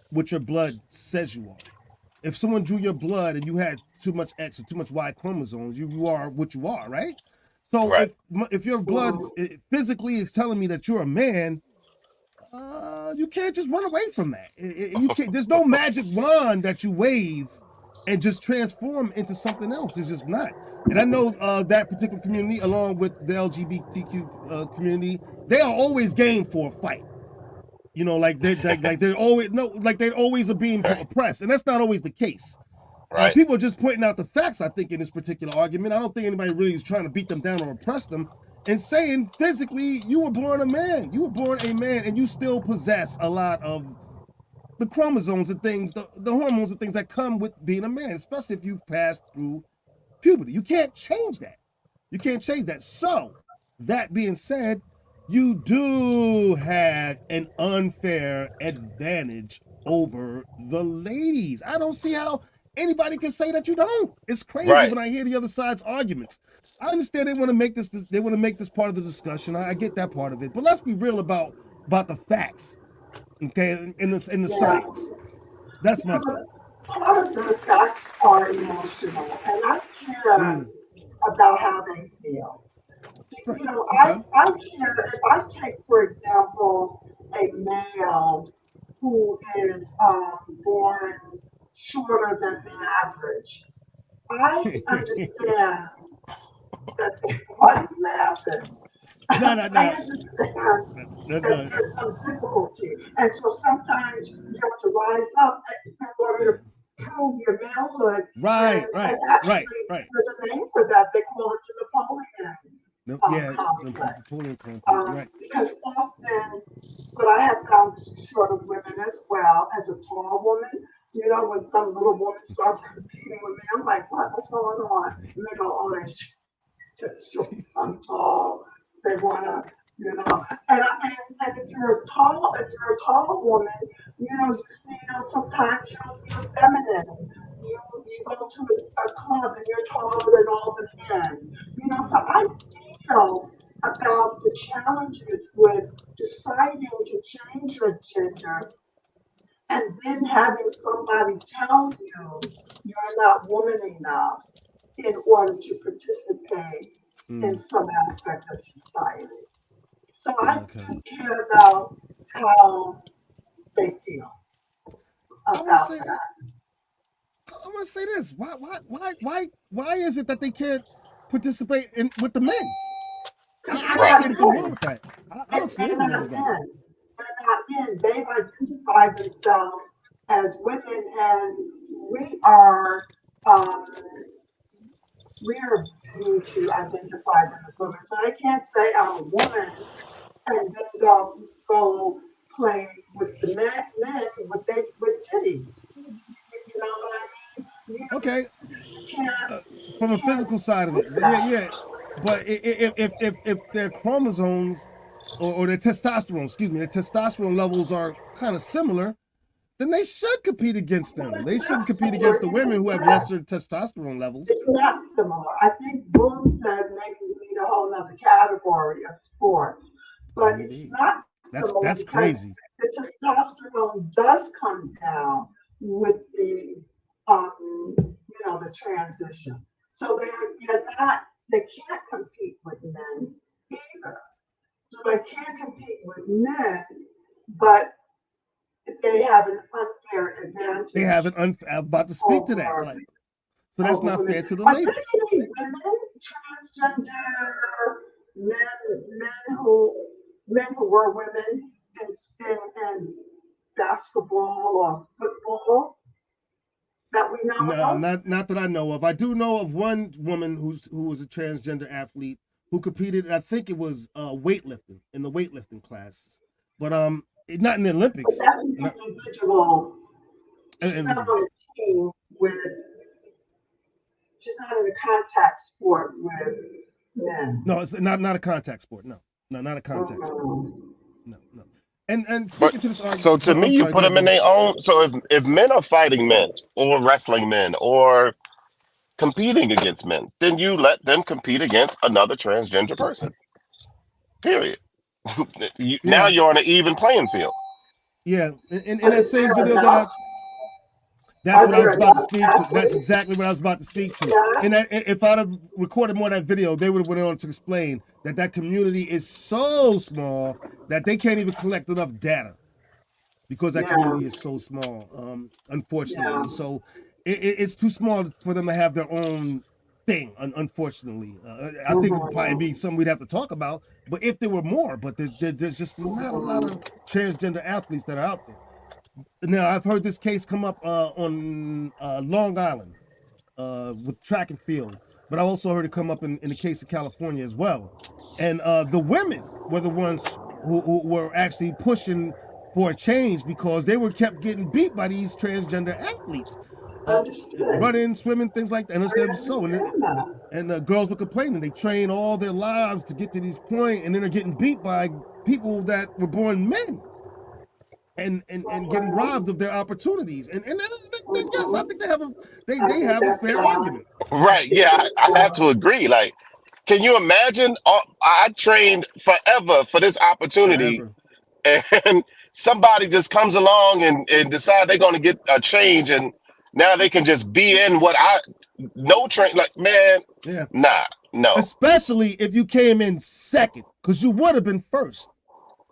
what your blood says you are. If someone drew your blood and you had too much X or too much Y chromosomes, you are what you are, right? So if your blood physically is telling me that you're a man, you can't just run away from that. You can't. There's no magic wand that you wave and just transform into something else. It's just not. And I know that particular community, along with the LGBTQ community, they are always game for a fight. Like they're always are being oppressed, and that's not always the case. People are just pointing out the facts. I think in this particular argument, I don't think anybody really is trying to beat them down or oppress them, and saying physically you were born a man, and you still possess a lot of the chromosomes and things, the hormones and things that come with being a man, especially if you've passed through puberty. You can't change that. So that being said, you do have an unfair advantage over the ladies. I don't see how anybody can say that you don't. It's crazy when I hear the other side's arguments. I understand they want to make this. They want to make this part of the discussion. I get that part of it, but let's be real about the facts, okay? In the science. That's my thing. A lot of the facts are emotional, and I care about how they feel. I care if I take, for example, a male who is born shorter than the average. I understand that why are you laughing? No. I understand that there's some difficulty, and so sometimes you have to rise up in order to prove your manhood. Right. There's a name for that. They call it the Napoleon complex. Because often, but I have found this is short of women as well. As a tall woman, when some little woman starts competing with me, I'm like, what's going on? And they go, oh, I'm tall. They wanna, and if you're a tall woman, you feel sometimes you don't feel feminine. You go to a club and you're taller than all the men. So I feel about the challenges with deciding to change your gender and then having somebody tell you you're not woman enough in order to participate in some aspect of society. So I do care about how they feel about that. I'm gonna say this. Why is it that they can't participate with the men? I don't see anything wrong with that. I don't see anything wrong with that. They're not men. They've identified themselves as women, and we are need to identify them as women. So they can't say I'm a woman and then go play with the men with titties. You know what I mean? Okay. From a physical side of it, yeah. But if their chromosomes or their testosterone levels are kind of similar, then they should compete against them. They shouldn't compete against the women who have lesser testosterone levels. It's not similar. I think Boone said maybe we need a whole other category of sports, but it's not similar. That's crazy. The testosterone does come down with the the transition. So they can't compete with men either. So they can't compete with men, but they have an unfair advantage. They have I'm about to speak to that. So that's not fair to the ladies. Women, transgender men who men who were women in basketball or football that we know No, of? not that I know of. I do know of one woman who was a transgender athlete who competed. I think it was weightlifting in the weightlifting classes, but not in the Olympics. But that's an individual. She's not on a team with. She's not in a contact sport with men. No, it's not a contact sport. No, not a contact sport. No. And speaking But, to this argument, so to me, you put them in their own. So if men are fighting men or wrestling men or competing against men, then you let them compete against another transgender person. Period. Now you're on an even playing field. Yeah, in that same video that's what I was about to speak to. That's exactly what I was about to speak to. And if I'd have recorded more of that video, they would have went on to explain that community is so small that they can't even collect enough data because that community is so small, unfortunately. So it's too small for them to have their own thing, unfortunately. I think it would probably be something we'd have to talk about, but if there were more, but there's just not a lot of transgender athletes that are out there. Now, I've heard this case come up on Long Island with track and field, but I also heard it come up in the case of California as well. And the women were the ones who were actually pushing for a change because they were kept getting beat by these transgender athletes. Running, swimming, things like that. And so. And girls were complaining. They train all their lives to get to this point, and then they're getting beat by people that were born men. And getting robbed of their opportunities, and yes, I think they have a fair argument. Right? Yeah, I have to agree. Like, can you imagine? I trained forever for this opportunity, and somebody just comes along and decide they're going to get a change, and now they can just be in what train. Like, man, no. Especially if you came in second, because you would have been first.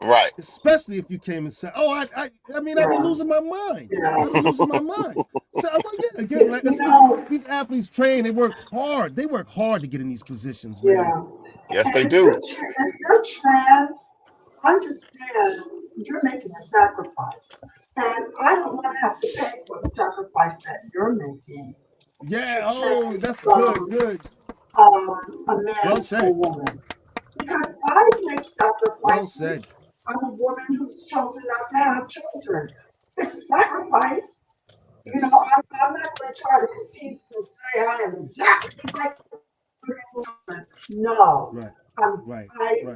Right. Especially if you came and said, "Oh, I mean, I'd be losing my mind. I'd be losing my mind." So again, like these athletes train, they work hard. They work hard to get in these positions, man. Yeah. Yes, they do. If you're trans, understand you're making a sacrifice, and I don't want to have to pay for the sacrifice that you're making. Yeah. Oh, that's good. A man or a woman, because I make sacrifices. Well said. I'm a woman who's chosen not to have children. It's a sacrifice. You know, I'm not going to try to compete and say I am exactly like a woman. No. Right.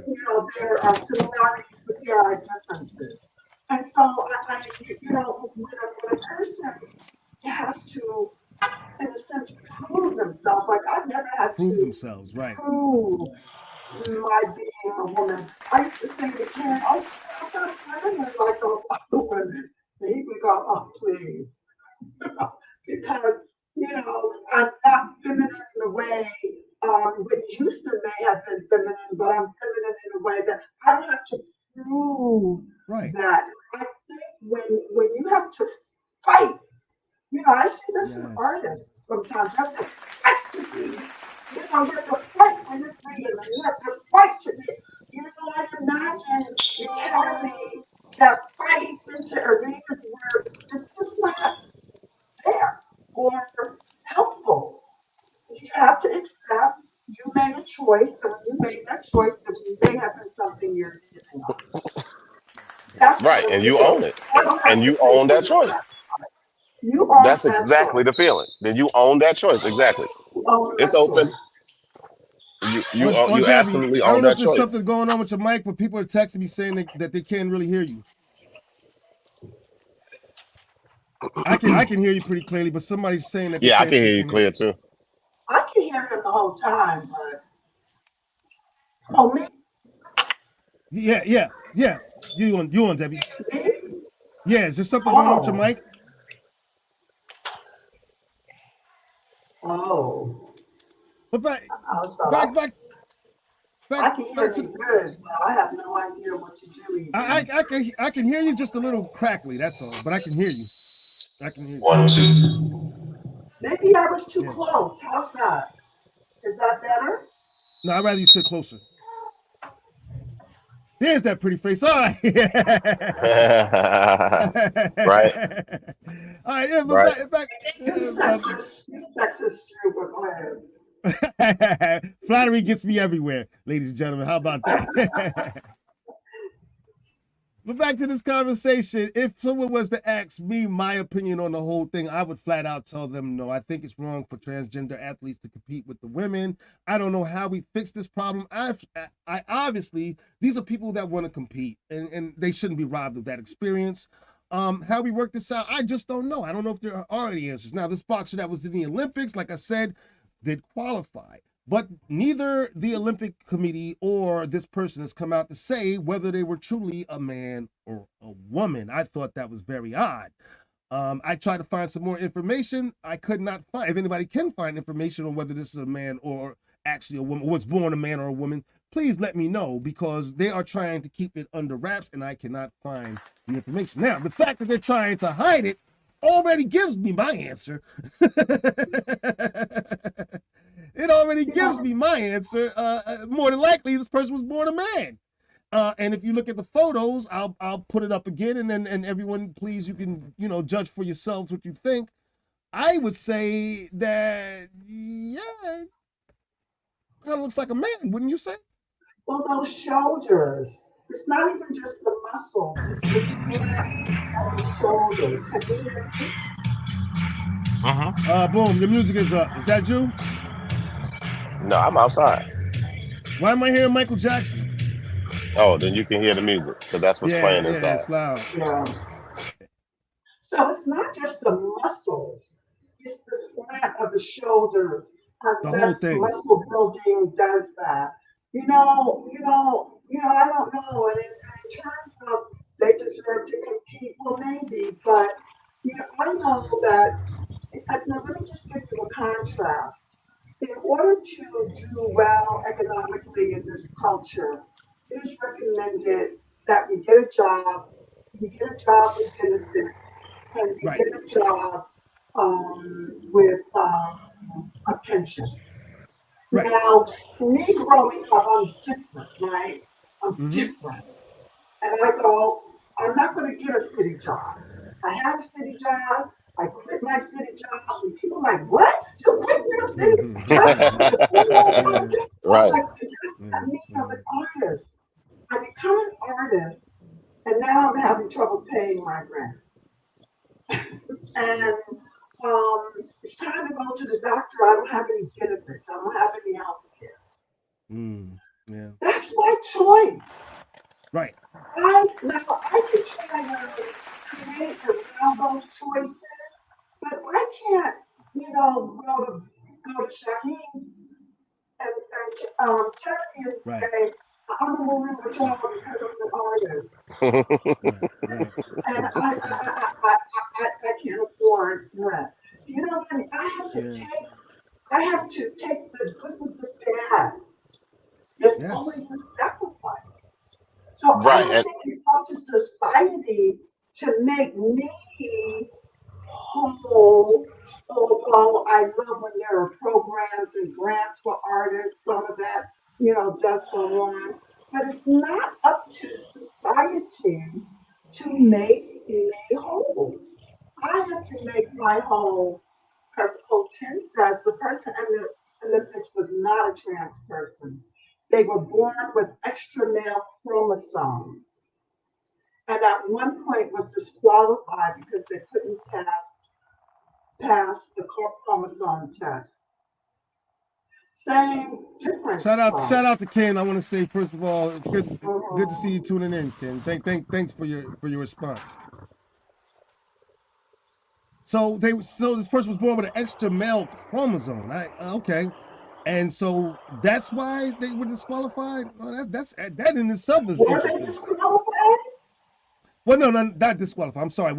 You know, there are similarities, but there are differences. And so, when a person has to, in a sense, prove themselves, like I've never had prove to themselves, right? Prove my being a woman. I used to say to Ken, "Oh, I'm not feminine like those other women." And he would go, "Oh, please," because I'm not feminine in a way what used to may have been feminine, but I'm feminine in a way that I don't have to prove that. I think when you have to fight, I see this in artists sometimes. You have to fight to be. You have to fight for your freedom, and you have to fight to be. I can imagine you carry that fight into arenas where it's just not fair or helpful. You have to accept you made a choice, and when you made that choice, it may have been something you're giving up. That's right, and you own it, and you own that choice. That's exactly the feeling. Then you own that choice. Exactly. It's open. You absolutely own that choice. I don't know if there's something going on with your mic, but people are texting me saying that they can't really hear you. I can hear you pretty clearly, but somebody's saying that. Yeah, I can hear you clear too. I can hear him the whole time, but me. Yeah. You on Debbie? Me? Yeah, is there something going on with your mic? Oh. But back. I can hear you good, but I have no idea what to do. I can hear you just a little crackly. That's all, but I can hear you. 1, 2. Maybe I was too close. How's that? Is that better? No, I'd rather you sit closer. There's that pretty face. All right. Right. All right. Yeah, but Right. back. You're sexist too, but go ahead. Flattery gets me everywhere, ladies and gentlemen. How about that? But back to this conversation. If someone was to ask me my opinion on the whole thing, I would flat out tell them no. I think it's wrong for transgender athletes to compete with the women. I don't know how we fix this problem. I obviously, these are people that want to compete, and they shouldn't be robbed of that experience. How we work this out, I just don't know. I don't know if there are any answers. Now, this boxer that was in the Olympics, like I said, did qualify. But neither the Olympic Committee or this person has come out to say whether they were truly a man or a woman. I thought that was very odd. I tried to find some more information. I could not find. If anybody can find information on whether this is a man or actually a woman, was born a man or a woman, please let me know, because they are trying to keep it under wraps and I cannot find the information. Now, the fact that they're trying to hide it already gives me my answer. It already gives me my answer. More than likely, this person was born a man. And if you look at the photos, I'll put it up again, and everyone, please, you can judge for yourselves what you think. I would say that it kind of looks like a man, wouldn't you say? Well, those shoulders. It's not even just the muscles. It's the slant of the shoulders. Can you hear me? Boom, your music is up. Is that you? No, I'm outside. Why am I hearing Michael Jackson? Oh, then you can hear the music, because that's what's playing inside. Yeah, it's loud. Yeah. So it's not just the muscles. It's the slant of the shoulders. The whole thing. Muscle building does that. I don't know. And in terms of they deserve to compete, well, maybe, but I know that. Now, let me just give you a contrast. In order to do well economically in this culture, it is recommended that we get a job with benefits, and we get a job with a pension. Right. Now, for me growing up, I'm different, right? I'm different. And I go, I'm not going to get a city job. I had a city job. I quit my city job. And people are like, what? You quit your city job? Right. Like, I mean, I'm an artist. I become an artist, and now I'm having trouble paying my rent. And it's time to go to the doctor. I don't have any benefits. I don't have any health care. Yeah. That's my choice. Right. I can try to create around those choices, but I can't, go to Shaheen's and Terry and say, I'm a woman with child because I'm an artist. And I can't afford rent. You know what I mean? I have to take the good with the bad. There's always a sacrifice. So I don't think it's up to society to make me whole, although I love when there are programs and grants for artists, some of that, does go on. But it's not up to society to make me whole. I have to make my whole. Ken says the person in the Olympics was not a trans person. They were born with extra male chromosomes. And at one point was disqualified because they couldn't pass the chromosome test. Same difference. Shout out to Ken. I want to say, first of all, it's good to see you tuning in, Ken. Thanks for your response. So this person was born with an extra male chromosome. Okay. And so that's why they were disqualified. Well, that in itself is interesting. Well, no, not disqualified. I'm sorry.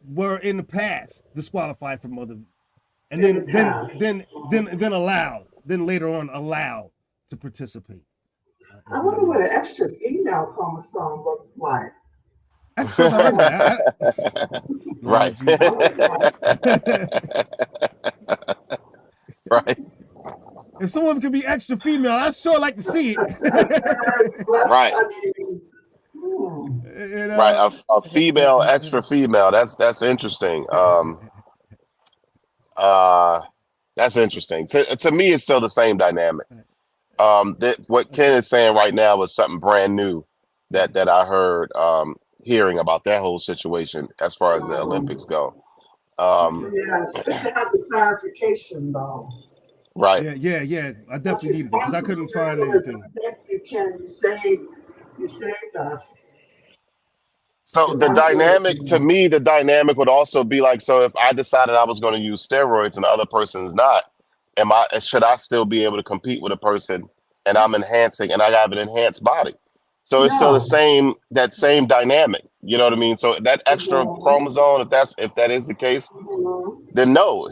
Were in the past disqualified from other, and then allowed. Then later on allowed to participate. I wonder what an extra female chromosome looks like. That's the first I heard that. Right. Right. If someone could be extra female, I'd sure like to see it. Right. Right, a female, extra female. That's interesting. That's interesting. To me, it's still the same dynamic. What Ken is saying right now was something brand new that I heard hearing about that whole situation as far as the Olympics go. Yes, just to have the clarification though. Right. Yeah. I definitely needed it because I couldn't find anything. Thank you, Ken. You saved us. So the dynamic, to me, the dynamic would also be like, so if I decided I was going to use steroids and the other person's not, should I still be able to compete with a person and I'm enhancing and I have an enhanced body? So it's still that same dynamic. You know what I mean? So that extra chromosome, if that is the case, then no,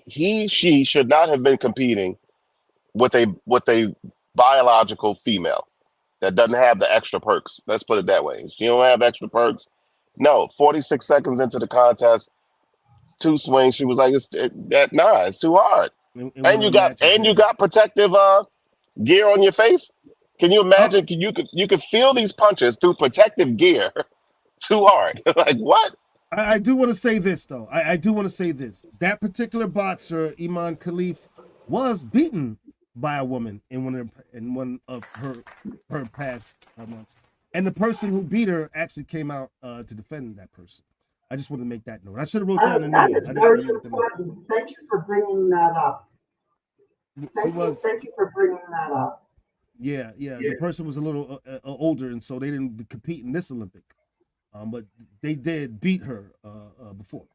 she should not have been competing with a biological female that doesn't have the extra perks. Let's put it that way. She don't have extra perks. No, 46 seconds into the contest, 2 swings, she was like, it's too hard. And you got protective gear on your face. Can you imagine? You could feel these punches through protective gear. Too hard. Like what? I do want to say this though. I do want to say this. That particular boxer, Iman Khalif, was beaten by a woman in one of her past months, and the person who beat her actually came out to defend that person. I just want to make that note. I should have wrote down the name. That is very important. Thank you for bringing that up. Thank you for bringing that up. Yeah. The person was a little older, and so they didn't compete in this Olympic. But they did beat her before.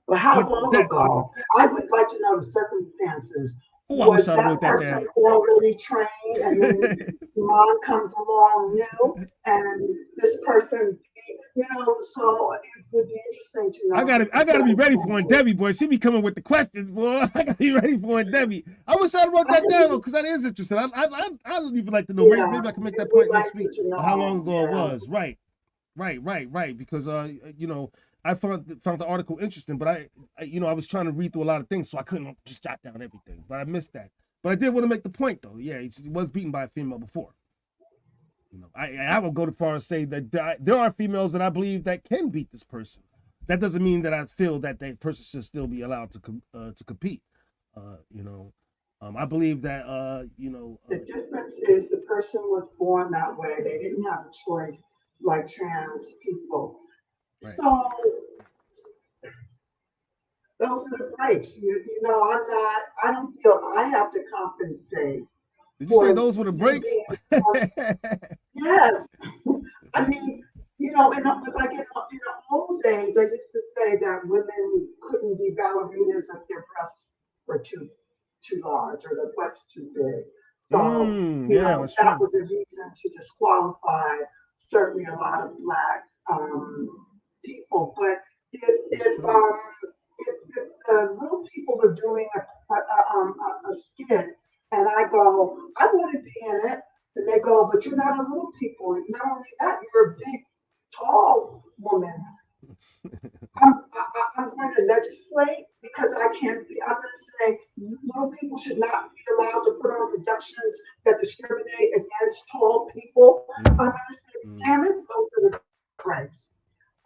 But how long ago? I would like to know the circumstances. Oh, I wish I wrote that down. Already trained, and then mom comes along new, and this person, so it would be interesting to know. I gotta be ready for it, Debbie, boy. She be coming with the questions, boy. I gotta be ready for it, Debbie. I wish I wrote that down though, because that is interesting. I'd even like to know. Maybe I can make that point next week. How long ago it was? Right. Because I found the article interesting, but I was trying to read through a lot of things, so I couldn't just jot down everything. But I missed that. But I did want to make the point, though. Yeah, he was beaten by a female before. I would go too far and say that there are females that I believe that can beat this person. That doesn't mean that I feel that person should still be allowed to compete. I believe that the difference is the person was born that way. They didn't have a choice like trans people. Right. So those are the breaks. I don't feel I have to compensate. Did you say those were the breaks? Yes. I mean, in the old days, they used to say that women couldn't be ballerinas if their breasts were too large or their butts too big. So, that was a reason to disqualify certainly a lot of Black people. But if the little people are doing a skit and I go, I want to be in it, and they go, but you're not a little people. Not only that, you're a big, tall woman. I'm going to legislate because I can't be. I'm going to say little people should not be allowed to put on productions that discriminate against tall people. I'm going to say, damn it, those are the rights.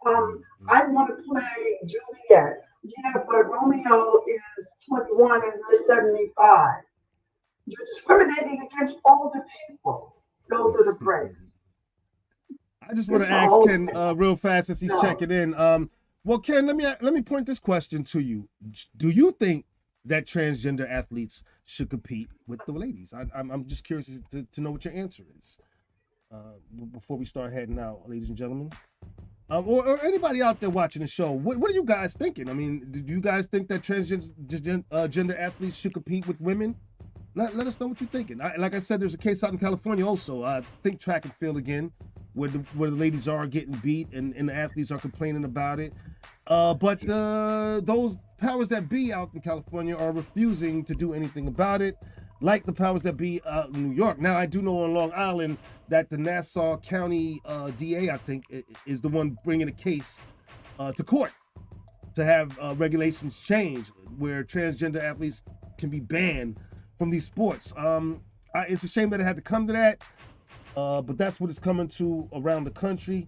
I want to play Juliet. Yeah, but Romeo is 21 and you're 75. You're discriminating against older people. Those are the breaks. I just want to ask Ken real fast as he's checking in. Well, Ken, let me point this question to you. Do you think that transgender athletes should compete with the ladies? I'm just curious to know what your answer is before we start heading out, ladies and gentlemen. Or anybody out there watching the show, what are you guys thinking? I mean, do you guys think that transgender athletes should compete with women? Let us know what you're thinking. Like I said, there's a case out in California also. I think track and field again, where the ladies are getting beat and the athletes are complaining about it. But those powers that be out in California are refusing to do anything about it, like the powers that be out in New York. Now, I do know on Long Island that the Nassau County DA, I think, is the one bringing a case to court to have regulations change where transgender athletes can be banned from these sports. It's a shame that it had to come to that, but that's what it's coming to around the country.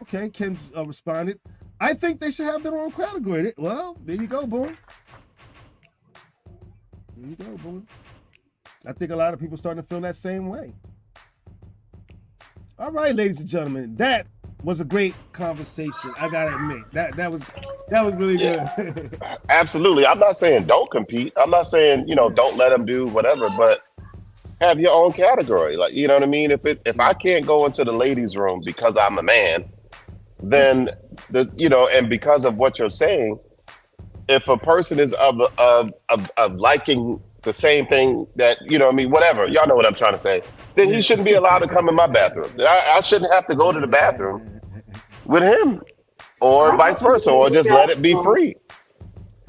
Okay, Kim responded. I think they should have their own category. Well, there you go, boom. There you go, boom. I think a lot of people starting to feel that same way. All right, ladies and gentlemen, that was a great conversation. I gotta admit that was really good. Absolutely. I'm not saying don't compete. I'm not saying don't let them do whatever, but have your own category. Like you know what I mean. If I can't go into the ladies' room because I'm a man, then and because of what you're saying, if a person is of liking the same thing that whatever, y'all know what I'm trying to say, then he shouldn't be allowed to come in my bathroom. I shouldn't have to go to the bathroom with him, or vice versa, or just let it be free.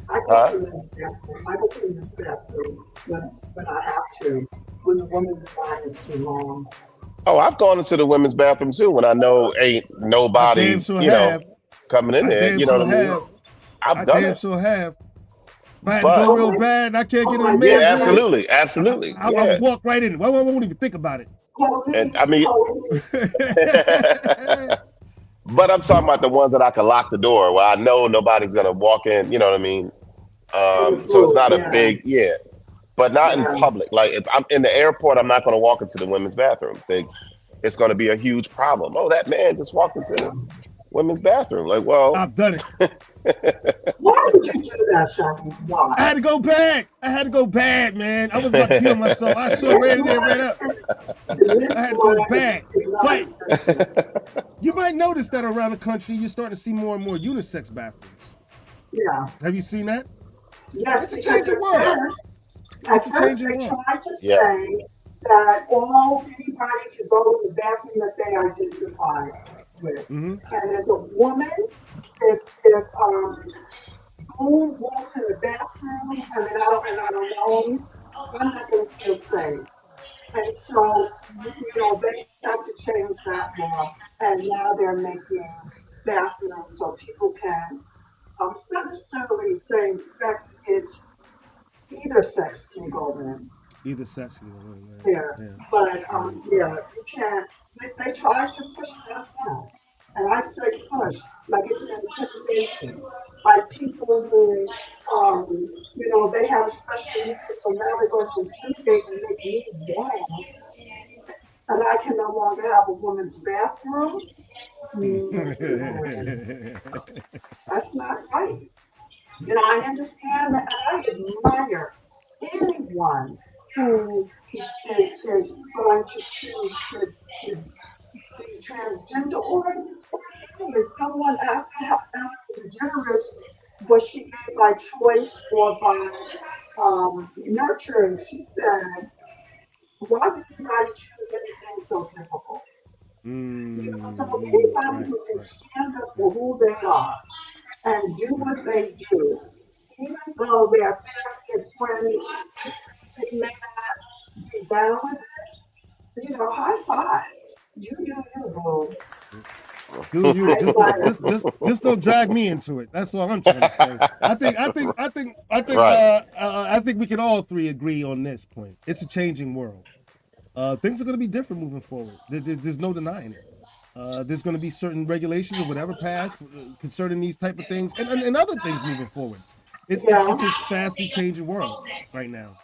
I go to the bathroom when I have to, when the woman's line is too long. Oh, I've gone into the women's bathroom too when I know ain't nobody, coming in there. You know what I mean? I've done it. So have. If I had to go real bad and I can't get in the men's room, absolutely. I'll walk right in. I won't even think about it. And I mean, but I'm talking about the ones that I can lock the door where I know nobody's gonna walk in. You know what I mean? So it's not a big but not in public. Like if I'm in the airport, I'm not gonna walk into the women's bathroom. It's gonna be a huge problem. Oh, that man just walked into the women's bathroom. Like, well, I've done it. Why would you do that, Shaggy? Why? I had to go bad, man. I was about to kill myself. I saw ran in there, ran up. I had to go bad. But you might notice that around the country, you're starting to see more and more unisex bathrooms. Yeah. Have you seen that? Yes. It's a changing world. It's a changing world. They tried to say that anybody could go to the bathroom that they identify with. Mm-hmm. And as a woman, if Boone walks in the bathroom, I don't know, I'm not going to feel safe. And so, they had to change that law, and now they're making bathrooms so people can, it's not necessarily same sex, it's either sex can go in. Either sex can go in. Yeah. But, you can't, they tried to push that past. And I say push, like it's an intimidation by people who, they have special needs, so now they're going to intimidate and make me wrong. And I can no longer have a woman's bathroom. That's not right. I understand that. I admire anyone who is going to choose to be transgender, or if someone asked how generous was she gave by choice or by nurturing, she said, why did anybody choose anything so difficult? So anybody who can stand up for who they are and do what they do, even though their family and friends may not be down with it, high five. You do you, boo. Do you just don't drag me into it. That's all I'm trying to say. I think we can all three agree on this point. It's a changing world. Things are going to be different moving forward. There's no denying it. There's going to be certain regulations or whatever passed concerning these type of things and other things moving forward. It's a fastly changing world right now.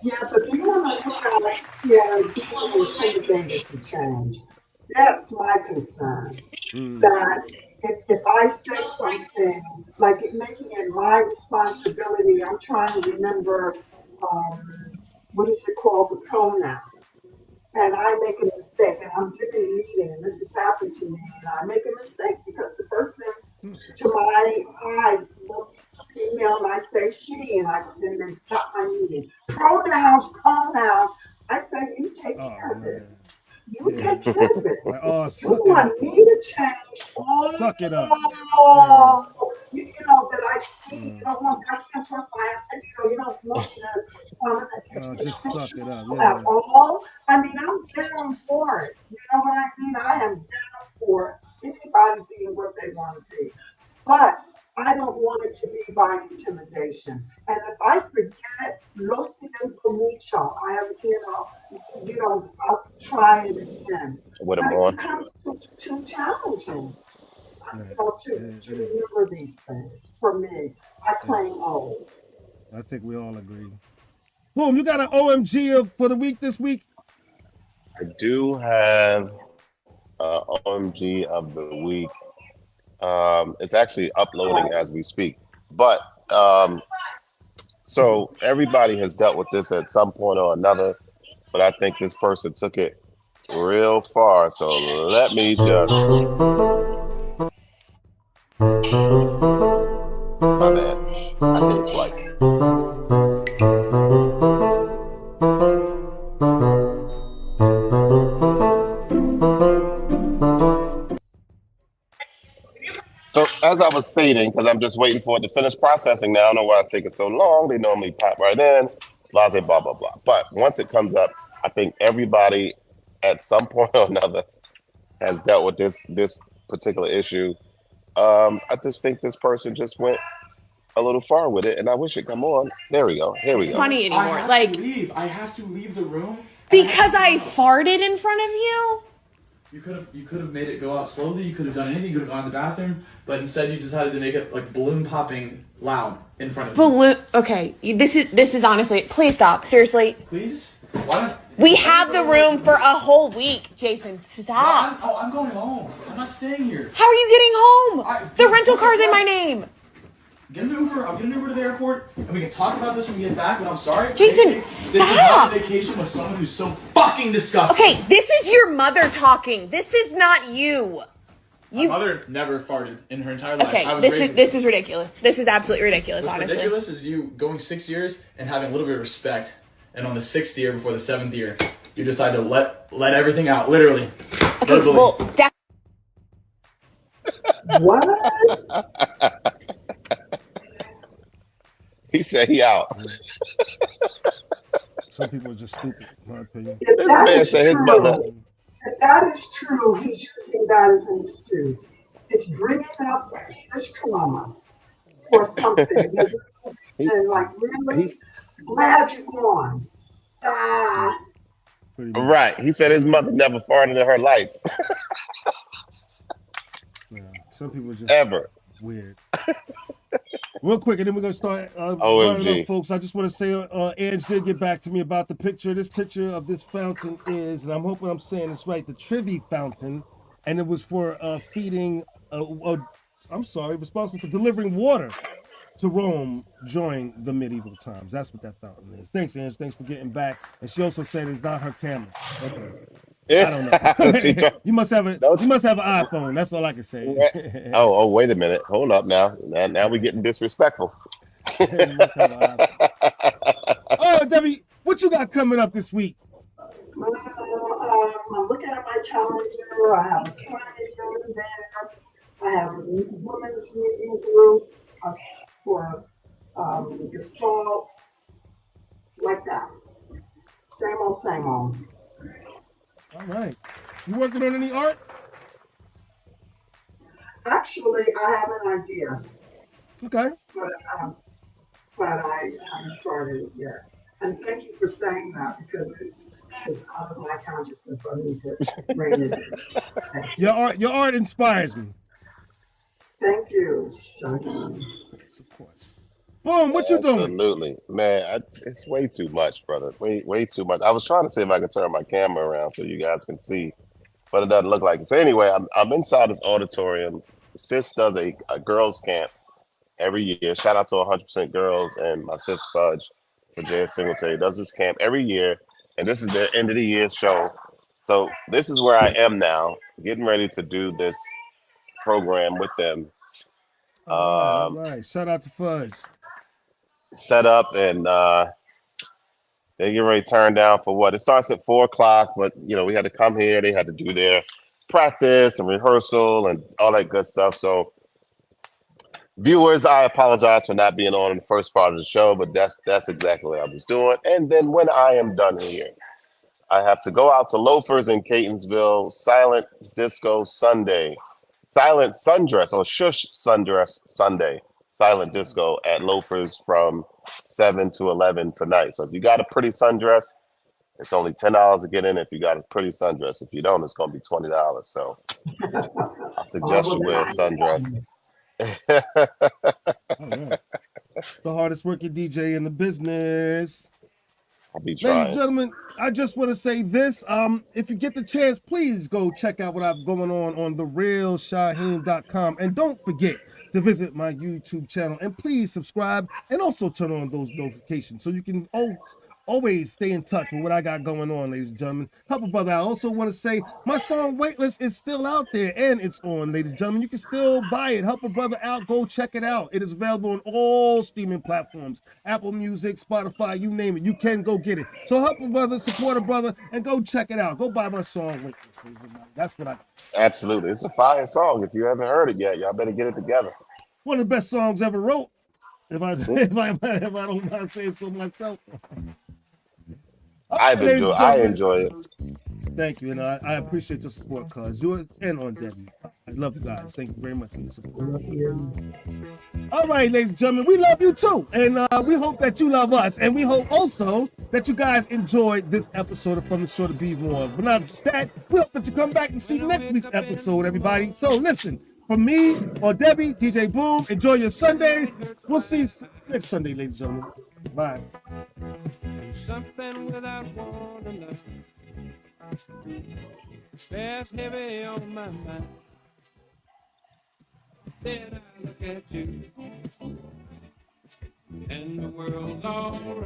Yeah, but do you want to look at being intimidated to change? That's my concern. That if I say something, like making it my responsibility, I'm trying to remember, what is it called, the pronouns. And I make a mistake, and I'm giving a meeting, and this has happened to me, and I make a mistake because the person to my eye looks female, and I say she, and then they stop my meeting. Pronouns. I say, you take care of it. You take care of it. You want me to change? Suck it up. That I see. I can't trust my. You don't want to. Just suck it up. At all. I'm down for it. You know what I mean? I am down for anybody being what they want to be. But I don't want it to be by intimidation. And if I forget, lo siento mucho. I'll try it again. With But him it on. becomes too challenging, Right. to remember these things. For me, I claim old. I think we all agree. Boom, you got an OMG for the week this week? I do have OMG of the week. It's actually uploading as we speak. But so everybody has dealt with this at some point or another, but I think this person took it real far. So let me just. My bad. I did it twice. So as I was stating, because I'm just waiting for it to finish processing now, I don't know why it's taking so long. They normally pop right in, blah, blah, blah, blah, blah. But once it comes up, I think everybody at some point or another has dealt with this particular issue. I just think this person just went a little far with it, and I wish it come on. There we go. Here we go. Funny anymore. I have to leave the room because I farted in front of you. You could have made it go out slowly. You could have done anything. You could have gone to the bathroom, but instead you decided to make it like balloon popping loud in front of me. Okay, this is honestly. Please stop. Seriously. Please. Why? We have the room for a whole week, Jason. Stop. I'm going home. I'm not staying here. How are you getting home? The rental car's in my name. Get an Uber. I'll get an Uber to the airport, and we can talk about this when we get back. But I'm sorry, Jason, stop. This is not a vacation with someone who's so fucking disgusting. Okay, this is your mother talking. This is not you. My mother never farted in her entire life. Okay, this is ridiculous. This is absolutely ridiculous. What's honestly, ridiculous is you going 6 years and having a little bit of respect, and on the 6th year before the 7th year, you decide to let everything out. Literally. Okay, well, what? He said he out. Some people are just stupid, in my opinion. This man said his mother. If that is true, he's using that as an excuse. It's bringing up his trauma or something. And like, really? Glad you're gone. Right. He said his mother never farted in her life. Yeah, some people are just ever weird. Real quick, and then we're going to start running up, folks. I just want to say, Ange did get back to me about the picture. This picture of this fountain is, and I'm hoping I'm saying this right, the Trevi Fountain, and it was for feeding, responsible for delivering water to Rome during the medieval times. That's what that fountain is. Thanks, Ange. Thanks for getting back. And she also said it's not her camera. Okay. I don't know. You must have an iPhone. That's all I can say. Oh, wait a minute. Hold up now. Now we're getting disrespectful. You must have an iPhone. Oh, Debbie, what you got coming up this week? I'm looking at my calendar. I have a client going there. I have a women's meeting group for this fall. Like that. Same old, same old. All right. You working on any art? Actually, I have an idea. Okay. But I haven't started it yet. And thank you for saying that because it's out of my consciousness. I need to rein it in. Your art inspires me. Thank you. Yes, of course. Boom, what you doing? Absolutely. Man, it's way too much, brother. Way too much. I was trying to see if I could turn my camera around so you guys can see, but it doesn't look like it. So anyway, I'm inside this auditorium. Sis does a girls camp every year. Shout out to 100% Girls and my sis Fudge for J.S. Singletary. Does this camp every year, and this is their end of the year show. So this is where I am now, getting ready to do this program with them. All right. Shout out to Fudge. Set up and they get ready to turn down for what? It starts at 4:00, but we had to come here. They had to do their practice and rehearsal and all that good stuff. So viewers, I apologize for not being on in the first part of the show, but that's exactly what I was doing. And then when I am done here, I have to go out to Loafers in Catonsville, Silent Disco Sunday. Silent Sundress or Shush Sundress Sunday, silent disco at Loafers from 7 to 11 tonight. So if you got a pretty sundress, it's only $10 to get in. If you got a pretty sundress, if you don't, it's going to be $20. So I suggest you wear a sundress. Right. The hardest working DJ in the business. I'll be Ladies trying. and gentlemen, I just want to say this. If you get the chance, please go check out what I've going on therealshaheem.com. And don't forget to visit my YouTube channel. And please subscribe and also turn on those notifications so you can always stay in touch with what I got going on, ladies and gentlemen. Help a brother. I also want to say my song Weightless is still out there and it's on, ladies and gentlemen. You can still buy it. Help a brother out. Go check it out. It is available on all streaming platforms. Apple Music, Spotify, you name it. You can go get it. So help a brother, support a brother, and go check it out. Go buy my song Weightless, ladies and gentlemen. That's what I got. Absolutely. It's a fire song. If you haven't heard it yet, y'all better get it together. One of the best songs ever wrote. If I don't mind saying so myself. I enjoy it. Thank you, and I appreciate your support, cuz you and on Debbie. I love you guys. Thank you very much for your support. All right, ladies and gentlemen, we love you too, and we hope that you love us, and we hope also that you guys enjoyed this episode of From the Shore to Be More. But not just that, we hope that you come back and see next week's episode, everybody. So listen, from me or Debbie, DJ Boom, enjoy your Sunday. We'll see you next Sunday, ladies and gentlemen. Bye. Something without one another bears heavy on my mind. Then I look at you and the world's all around.